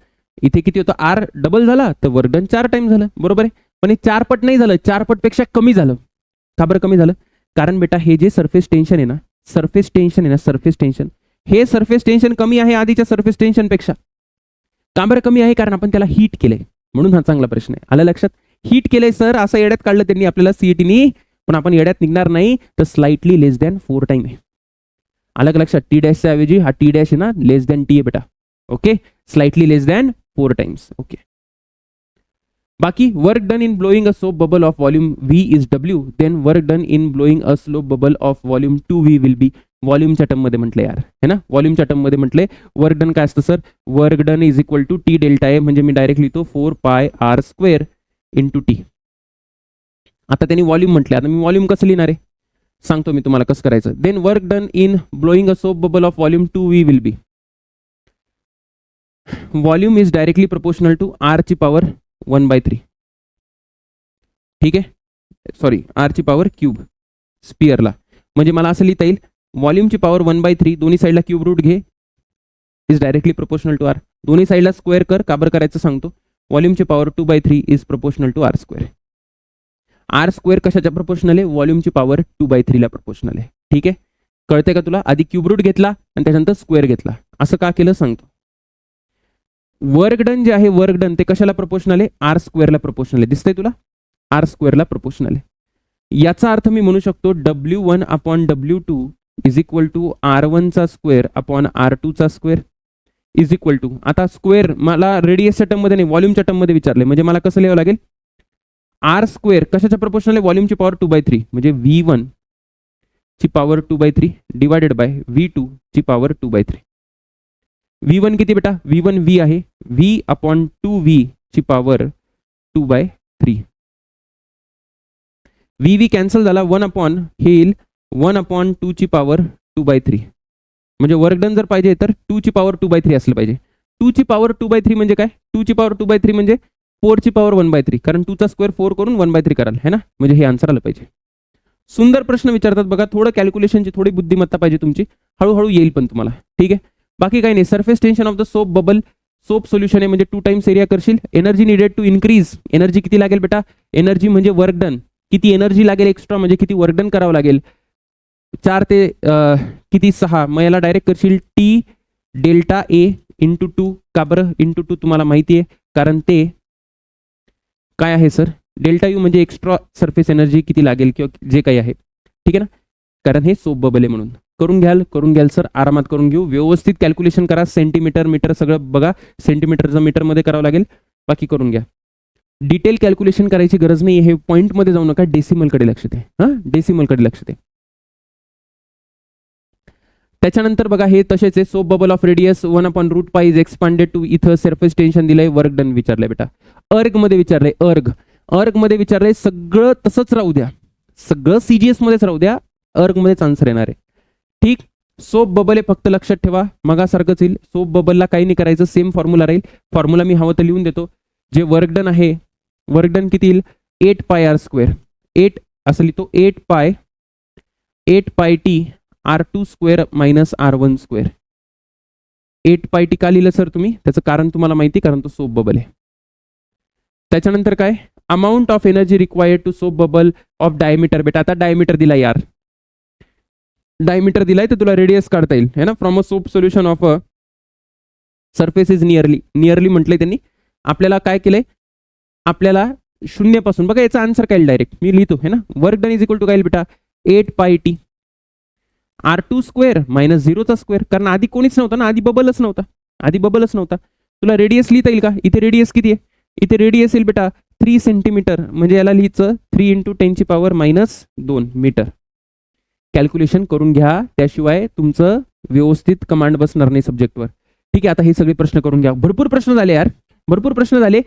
इथे किती होतं? आर डबल झाला तर वर्क डन 4 टाइम झालं, बरोबर आहे. पण हे 4 पट नाही झालं, 4 पट पेक्षा कमी झालं. का बरं कमी झालं? कारण बेटा हे जे सरफेस टेन्शन आहे ना, सरफेस टेन्शन हे सरफेस टेन्शन कमी आहे आधीच्या सरफेस टेन्शनपेक्षा. का बरं कमी आहे? कारण आपण त्याला हीट केलंय, म्हणून हा चांगला प्रश्न आहे. आलं लक्षात? हीट केलंय सर, असं येड्यात काढलं त्यांनी आपल्याला सीईटीनी, पण आपण येड्यात निघणार नाही. तर स्लाइटली लेस दॅन 4 टाइम आहे. आलं का लक्षात? टी डॅशच्या ऐवजी हा टी डॅश आहे ना, लेस दॅन टी आहे बेटा. Okay, slightly less than 4 times. Okay, बाकी work done in blowing a soap bubble of volume V is W, then work done in blowing a slope bubble of volume 2V will be. व्हॉल्यूमच्या term मध्ये म्हटलं यार, है ना, व्हॉल्यूमच्या term मध्ये म्हटले. Work done काय असतं sir? Work done is equal to T delta A, म्हणजे मी डायरेक्ट लिहितो 4 pi R square into T. आता त्यांनी व्हॉल्यूम म्हटले, आता मी व्हॉल्यूम कसं लिहिणार आहे सांगतो मी तुम्हाला कसं करायचं. Then work done in blowing a soap bubble of volume 2V will be. Volume is directly proportional to R ची पॉवर 1/3. ठीक आहे, सॉरी, आर ची पॉवर क्यूब स्पिअरला. म्हणजे मला असं लिहिता येईल व्हॉल्यूमची पॉवर 1/3, दोन्ही साईडला क्यूब रूट घे, is directly proportional to R. दोन्ही साईडला स्क्वेअर कर. का बरं करायचं सांगतो. व्हॉल्यूमची power 2/3 is proportional to R square. R square कशाच्या प्रोपोर्शनल आहे? व्हॉल्यूमची पॉवर 2/3 ला प्रोपोर्शनल आहे. ठीक आहे, कळते का तुला? आधी क्यूब रूट घेतला आणि त्याच्यानंतर स्क्वेअर घेतला. असं का केलं सांगतो. वर्क डन जे आहे, वर्क डन ते कशाला प्रोपोर्शनल आहे? आर स्क्वेअरला प्रोपोर्शनल आहे. दिसतंय तुला? आर स्क्वेअरला प्रोपोर्शनल आहे. याचा अर्थ मी म्हणू शकतो W1 upon W2 is equal to R1 चा स्क्वेअर अपॉन R2 चा स्क्वेअर इज इक्वल टू, आता स्क्वेअर मला रेडियसच्या टर्म मध्ये नाही, व्हॉल्यूमच्या टर्म मध्ये विचारले, म्हणजे मला कसं लिहावं लागेल? आर स्क्वेअर कशाच्या प्रोपोर्शनल आहे? व्हॉल्यूमची पॉवर 2/3, म्हणजे V1 ची पॉवर 2/3 डिवायडेड बाय V2 ची पॉवर 2/3. V1 किती बेटा? V1 V आहे, V अपॉन 2V ची पॉवर 2/3. V कॅन्सल झाला, 1 अपॉन हे येईल 1 अपॉन 2 ची पॉवर 2/3. म्हणजे वर्क डन जर पाहिजे तर 2 ची पॉवर 2/3 असलं पाहिजे. 2 ची पॉवर 2/3 म्हणजे काय? 2 ची पॉवर 2/3 म्हणजे 4 ची पॉवर 1/3, कारण 2 चा स्क्वेअर 4 करून 1/3 कराल, है ना, म्हणजे हे आन्सर आलं पाहिजे. सुंदर प्रश्न विचारतात बघा, थोडं कॅल्क्युलेशनची थोडी बुद्धिमत्ता पाहिजे तुमची, हळूहळू येईल पण तुम्हाला. ठीक आहे, बाकी काही नाही. Surface tension of the soap bubble, soap solution आहे म्हणजे 2 टाइम्स एरिया करशील. Energy needed to increase, energy किती लागेल बेटा? एनर्जी म्हणजे वर्क डन, किती एनर्जी लागेल एक्स्ट्रा, म्हणजे किती वर्क डन करावं लागेल. 4 ते किती 6, मग याला डायरेक्ट करशील टी डेल्टा ए इंटू 2. का बरं इंटू 2? तुम्हाला माहिती आहे, कारण ते काय आहे सर? डेल्टा यू म्हणजे एक्स्ट्रा सरफेस एनर्जी किती लागेल किंवा जे काही आहे. ठीक आहे ना, कारण हे सोप बबल आहे म्हणून. करून घ्याल सर, आरामात करून घेऊ. व्यवस्थित कॅल्क्युलेशन करा, सेंटीमीटर मीटर सगळं बघा, सेंटीमीटरचं मीटरमध्ये करावं लागेल, बाकी करून घ्या. डिटेल कॅल्क्युलेशन करायची गरज नाही, हे पॉईंटमध्ये जाऊ नका, डेसिमलकडे लक्ष द्या. हां, डेसिमलकडे लक्ष द्या. त्याच्यानंतर बघा हे तसेच आहे. Soap bubble of radius 1/√π is expanded to, इथं सरफेस टेन्शन दिलंय, वर्क डन विचारलंय बेटा. अर्ग मध्ये विचारलंय, अर्ग मध्ये विचारलंय. सगळं तसंच राहू द्या, सगळं CGS मध्येच राहू द्या, अर्ग मध्येच आन्सर येणार आहे. ठीक, सोप बबल आहे, फक्त लक्षात ठेवा, मगासारखंच येईल. सोप बबलला काही नाही करायचं, सेम फॉर्म्युला राहील. फॉर्म्युला मी हवं तर लिहून देतो. जे वर्क डन आहे, वर्क डन किती येईल? 8 पाय आर स्क्वेअर, 8 असं लिहितो, 8 पाय T R2 square minus R1 square. 8 पाय टी का लिहिलं सर तुम्ही? त्याचं कारण तुम्हाला माहिती, कारण तो सोप बबल आहे. त्याच्यानंतर काय? Amount of energy required to soap bubble of diameter. बेटा आता डायमीटर दिला यार, डायमीटर दिलाय तर तुला रेडियस काढता येईल, है ना. From a soap solution of a surface is nearly म्हटलंय त्यांनी. आपल्याला काय केलंय? आपल्याला 0 पासून, बघा याचा आन्सर काय डायरेक्ट मी लिहितो, है ना. Work done is equal to काय बेटा? 8 पाय टी R2 स्क्वेअर मायनस 0 चा स्क्वेअर, कारण आधी कोणीच नव्हता ना, आधी बबलच नव्हता. तुला रेडियस लिहिता येईल का? इथे रेडियस किती आहे? इथे रेडियस येईल बेटा 3 सेंटीमीटर, म्हणजे याला लिहायचं 3 × 10⁻² मीटर. कॅल्क्युलेशन करून घ्या, त्याशिवाय तुमचं व्यवस्थित कमांड बसणार नाही सब्जेक्टवर. ठीक आहे, आता हे सगळे प्रश्न करून घ्या. भरपूर प्रश्न झाले यार, भरपूर प्रश्न झाले.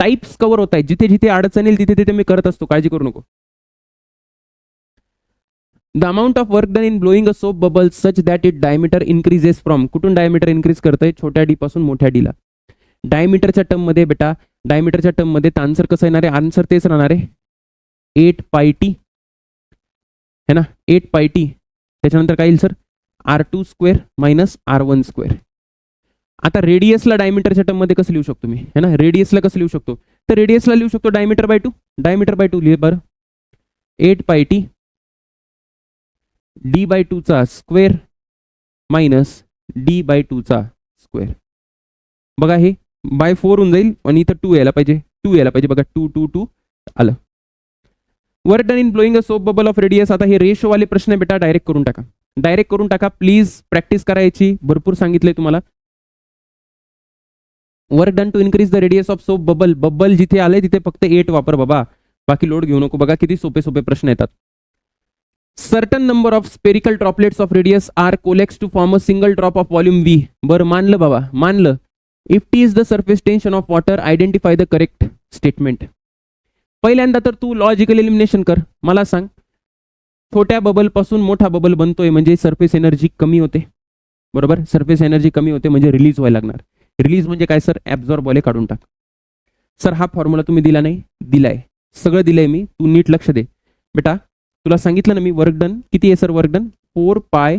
टाइप्स कव्हर होत आहेत, जिथे जिथे अडचण येईल तिथे तिथे मी करत असतो, काळजी करू नको. The amount of work done in blowing a soap bubble such that it diameter increases from, कुठून डायमीटर इन्क्रीज करतंय? छोट्या डी पासून मोठ्या डीला. डायमीटरच्या टर्म मध्ये बेटा, डायमीटरच्या टर्म मध्ये आन्सर कसं येणार आहे? आन्सर तेच राहणार आहे 8 पाय टी, है ना, 8 पाय टी. त्याच्यानंतर काय येईल sir? R2 square minus R1 square. आता रेडियसला डायमीटरच्या टर्म मध्ये कसं लिहू शकतो मी, है ना? रेडियसला कसं लिहू शकतो? तर रेडियसला लिहू शकतो डायमीटर बाय 2 लिहि बरं. 8 पाय टी डी बाय 2 चा स्क्वेअर मायनस डी बाय 2 चा स्क्वेअर. बघा हे बाय 4 होऊन जाईल आणि इथं 2 यायला पाहिजे बघा 2 आलं. Work done in blowing a soap bubble of radius. आता हे रेशो वाले प्रश्न बेटा डायरेक्ट करून टाका प्लीज. प्रॅक्टिस करायची, भरपूर सांगितलंय तुम्हाला. Work done to increase the radius of soap bubble जिथे आले तिथे फक्त 8 वापर बाबा, बाकी लोड घेऊ नको. बघा किती सोपे प्रश्न येतात. Certain number of spherical droplets of radius R coalesce to form a single drop of volume V. बरं मानलं बाबा, मानलं. If T is the surface tension of water, identify the correct statement. पहिल्यांदा तर तू लॉजिकल एलिमिनेशन कर. मला सांग, छोट्या बबल पासून मोठा बबल बनतोय म्हणजे सरफेस एनर्जी कमी होते, बरोबर. सरफेस एनर्जी कमी होते म्हणजे रिलीज व्हायला लागणार. रिलीज म्हणजे काय सर? ऍब्झॉर्ब वाले काढून टाक. सर हा फॉर्म्युला तुम्ही दिला नाही? दिलाय, सगळं दिलंय मी, तू नीट लक्ष दे बेटा. तुला सांगितलं ना मी वर्क डन किती आहे sir? Work done 4 pi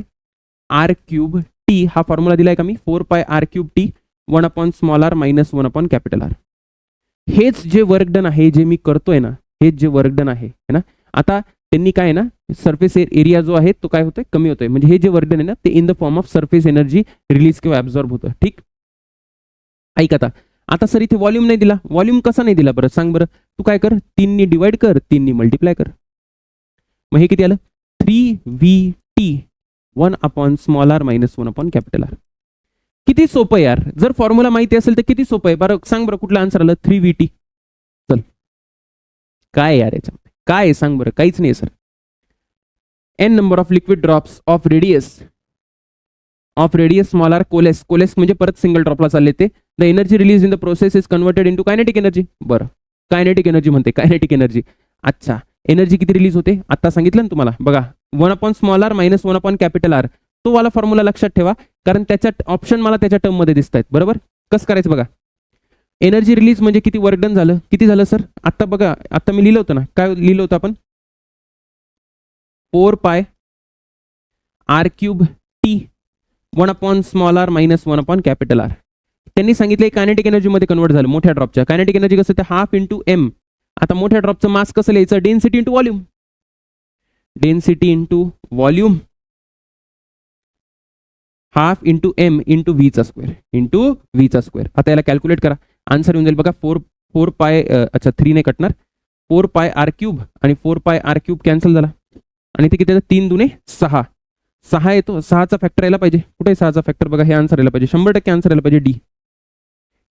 R cube T. हा फॉर्म्युला दिलाय का मी? 4 pi R cube T 1 upon small R minus 1 upon capital R. हेच जे वर्क डन आहे, जे मी करतोय ना, हेच जे वर्क डन आहे ना. आता त्यांनी काय आहे ना, सरफेस एरिया जो आहे तो काय होतोय? कमी होतोय. म्हणजे हे जे वर्क डन आहे ना ते in the form of surface energy release किंवा ऍब्झॉर्ब होतं. ठीक, ऐक आता सर इथे व्हॉल्यूम नाही दिला. व्हॉल्यूम कसा नाही दिला बरं सांग बरं? तू काय कर, 3 नी डिवाइड कर, 3 नी मल्टिप्लाय कर. मग हे किती आलं? 3VT 1 upon small R minus 1 upon capital R. किती सोपं आहे यार. जर फॉर्म्युला माहिती असेल तर किती सोपं आहे. बरं सांग बरं कुठला आन्सर आलं? 3VT. चल काय यार याच्यामध्ये काय आहे सांग बरं? काहीच नाही sir. N number of liquid drops of radius small r coalesce म्हणजे परत सिंगल ड्रॉपला चालले ते. The energy release in the process is converted into kinetic energy. बरं कायनेटिक एनर्जी म्हणते, कायनेटिक एनर्जी. अच्छा, एनर्जी किती रिलीज होते आता सांगितलं ना तुम्हाला. बघा 1 upon small R minus 1 upon capital R. तो वाला फॉर्म्युला लक्षात ठेवा, कारण त्याच्या ऑप्शन मला त्याच्या टर्म मध्ये दिसत आहेत. बरोबर, कसं करायचं बघा. एनर्जी रिलीज म्हणजे किती वर्क डन झालं, किती झालं सर? आता बघा, आता मी लिहिलं होतं ना, काय लिहिलं होतं आपण? 4 pi R cube T 1 upon small R minus 1 upon capital R. त्यांनी सांगितलं कायनेटिक एनर्जी मध्ये कन्वर्ट झालं. मोठ्या ड्रॉपच्या कायनेटिक एनर्जी कसं ते हाफ इंटू एम. आता मोठ्या ड्रॉपचं मास कसं लिहायचं? Density into volume. Density into volume half into M into व्हीचा स्क्वेअर. आता याला कॅल्क्युलेट करा, आन्सर येऊन जाईल बघा 4 पाय, अच्छा 3 ने कटणार. 4 पाय आर क्यूब आणि 4 पाय आर क्यूब कॅन्सल झाला आणि ते किती? 3 दुने 6. 6 येतो, 6चा फॅक्टर यायला पाहिजे. कुठे 6चा फॅक्टर? बघा हे आन्सर यायला पाहिजे, 100% आन्सर यायला पाहिजे डी.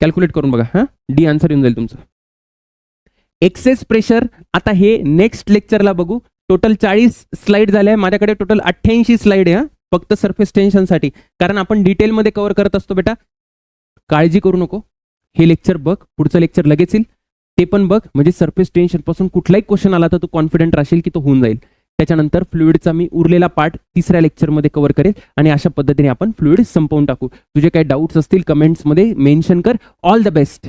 कॅल्क्युलेट करून बघा, हा डी आन्सर येऊन जाईल तुमचं. Excess pressure. आता हे नेक्स्ट लेक्चरला बघू. टोटल 40 स्लाइड झाल्या. माझ्याकडे टोटल 88 स्लाइड आहे फक्त सरफेस टेन्शनसाठी, कारण आपण डिटेलमध्ये कव्हर करत असतो बेटा. काळजी करू नको, हे लेक्चर बघ, पुढचं लेक्चर लगेच येईल ते पण बघ. म्हणजे सरफेस टेन्शन पासून कुठलाही क्वेश्चन आला तर तू कॉन्फिडंट राहशील की तो होऊन जाईल. त्याच्यानंतर फ्लुइडचा मी उरलेला पार्ट 3ऱ्या लेक्चरमध्ये कव्हर करेल आणि अशा पद्धतीने आपण फ्लुइड संपवून टाकू. तुझे काही डाऊट्स असतील कमेंट्समध्ये मेन्शन कर. All the best.